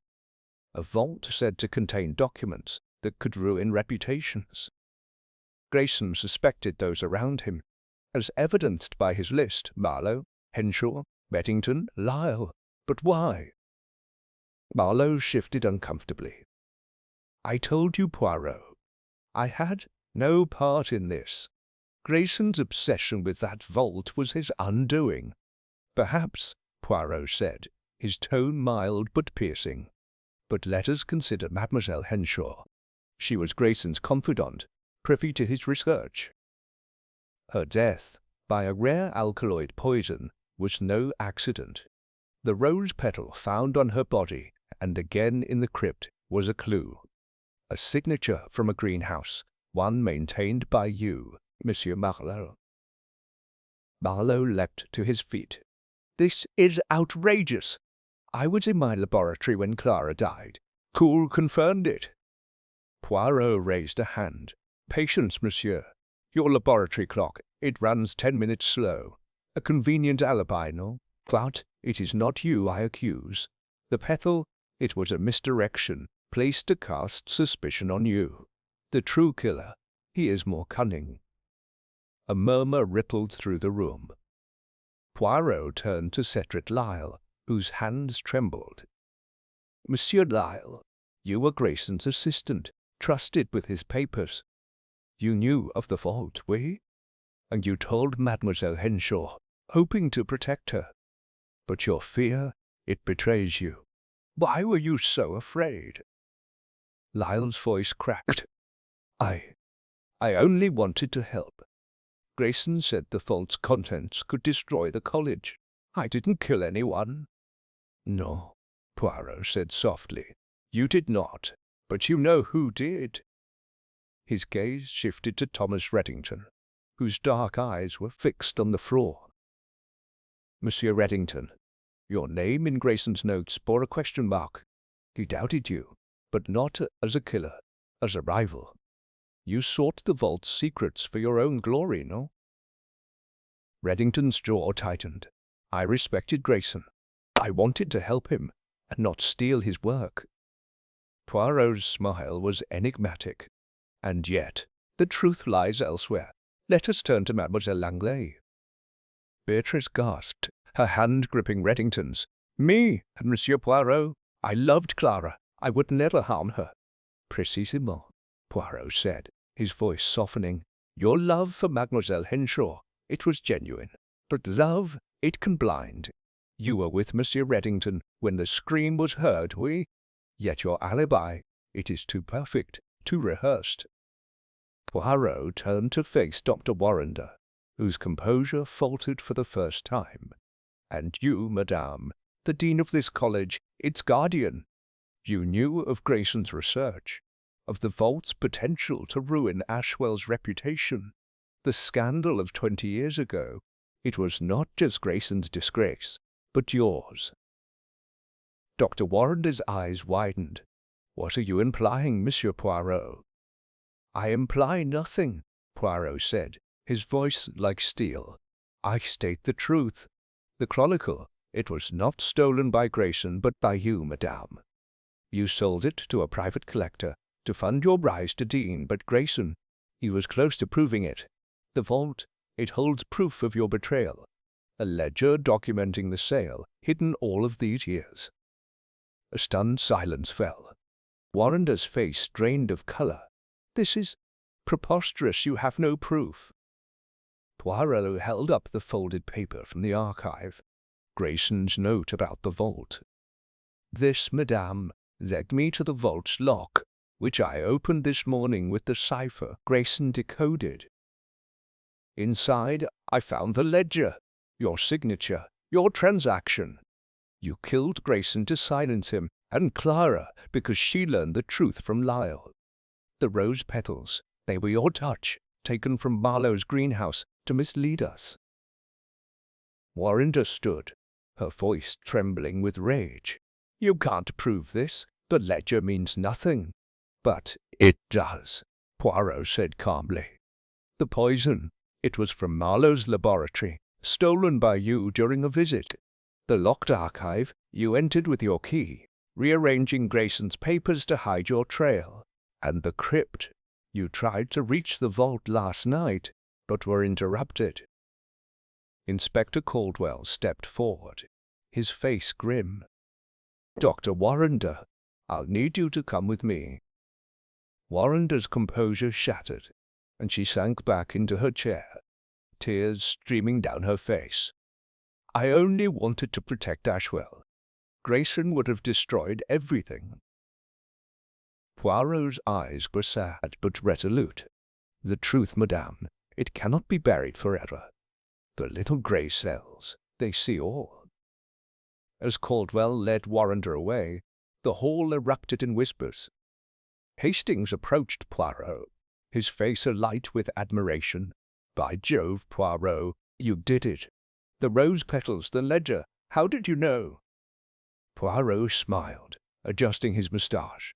A vault said to contain documents that could ruin reputations. Grayson suspected those around him, as evidenced by his list: Marlowe, Henshaw, Reddington, Lyle. But why? Marlowe shifted uncomfortably. "I told you, Poirot, I had no part in this. Grayson's obsession with that vault was his undoing." "Perhaps," Poirot said, his tone mild but piercing. "But let us consider Mademoiselle Henshaw. She was Grayson's confidant, privy to his research. Her death, by a rare alkaloid poison, was no accident. The rose petal found on her body, and again in the crypt, was a clue. A signature from a greenhouse, one maintained by you, Monsieur Marlowe." Marlowe leapt to his feet. "This is outrageous! I was in my laboratory when Clara died. Cool confirmed it." Poirot raised a hand. "Patience, monsieur. Your laboratory clock, it runs 10 minutes slow. A convenient alibi, no? But it is not you I accuse. The petal, it was a misdirection, placed to cast suspicion on you. The true killer, he is more cunning." A murmur rippled through the room. Poirot turned to Cedric Lyle, whose hands trembled. "Monsieur Lyle, you were Grayson's assistant, trusted with his papers. You knew of the vault, oui? And you told Mademoiselle Henshaw, hoping to protect her. But your fear, it betrays you. Why were you so afraid?" Lyle's voice cracked. I only wanted to help. Grayson said the vault's contents could destroy the college. I didn't kill anyone." "No," Poirot said softly. You did not, but you know who did. His gaze shifted to Thomas Reddington, whose dark eyes were fixed on the floor. Monsieur Reddington, your name in Grayson's notes bore a question mark. He doubted you, but not as a killer, as a rival. You sought the vault's secrets for your own glory, no? Reddington's jaw tightened. I respected Grayson. I wanted to help him, and not steal his work. Poirot's smile was enigmatic. And yet, the truth lies elsewhere. Let us turn to Mademoiselle Langlais. Beatrice gasped, her hand gripping Reddington's. Me and Monsieur Poirot. I loved Clara. I would never harm her. Precisement, Poirot said, his voice softening. Your love for Mademoiselle Henshaw, it was genuine. But love, it can blind. You were with Monsieur Reddington when the scream was heard, oui? Yet your alibi, it is too perfect, too rehearsed. Poirot turned to face Dr. Warrender, whose composure faltered for the first time. And you, madame, the dean of this college, its guardian, you knew of Grayson's research, of the vault's potential to ruin Ashwell's reputation. The scandal of 20 years ago, it was not just Grayson's disgrace, but yours. Dr. Warrender's eyes widened. What are you implying, Monsieur Poirot? I imply nothing, Poirot said, his voice like steel. I state the truth. The chronicle, it was not stolen by Grayson, but by you, madame. You sold it to a private collector to fund your rise to dean, but Grayson, he was close to proving it. The vault, it holds proof of your betrayal, a ledger documenting the sale, hidden all of these years. A stunned silence fell. Warrender's face drained of color. This is preposterous. You have no proof. Poirot held up the folded paper from the archive. Grayson's note about the vault. This, madame, led me to the vault's lock, which I opened this morning with the cipher Grayson decoded. Inside, I found the ledger, your signature, your transaction. You killed Grayson to silence him, and Clara because she learned the truth from Lyle. The rose petals, they were your touch, taken from Marlowe's greenhouse to mislead us. Warrender stood, her voice trembling with rage. You can't prove this. The ledger means nothing. But it does, Poirot said calmly. The poison, it was from Marlowe's laboratory, stolen by you during a visit. The locked archive, you entered with your key, rearranging Grayson's papers to hide your trail. And the crypt, you tried to reach the vault last night, but were interrupted. Inspector Caldwell stepped forward, his face grim. Dr. Warrender, I'll need you to come with me. Warrender's composure shattered, and she sank back into her chair, tears streaming down her face. I only wanted to protect Ashwell. Grayson would have destroyed everything. Poirot's eyes were sad but resolute. The truth, madame, it cannot be buried forever. The little grey cells, they see all. As Caldwell led Warrender away, the hall erupted in whispers. Hastings approached Poirot, his face alight with admiration. By Jove, Poirot, you did it. The rose petals, the ledger, how did you know? Poirot smiled, adjusting his moustache.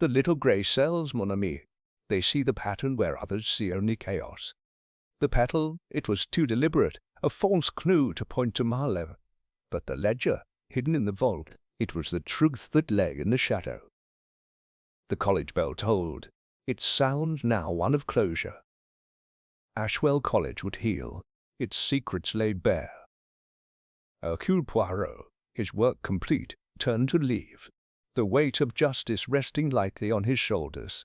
The little grey cells, mon ami. They see the pattern where others see only chaos. The petal, it was too deliberate, a false clue to point to Marlowe. But the ledger, hidden in the vault, it was the truth that lay in the shadow. The college bell tolled, its sound now one of closure. Ashwell College would heal, its secrets laid bare. Hercule Poirot, his work complete, turned to leave, the weight of justice resting lightly on his shoulders.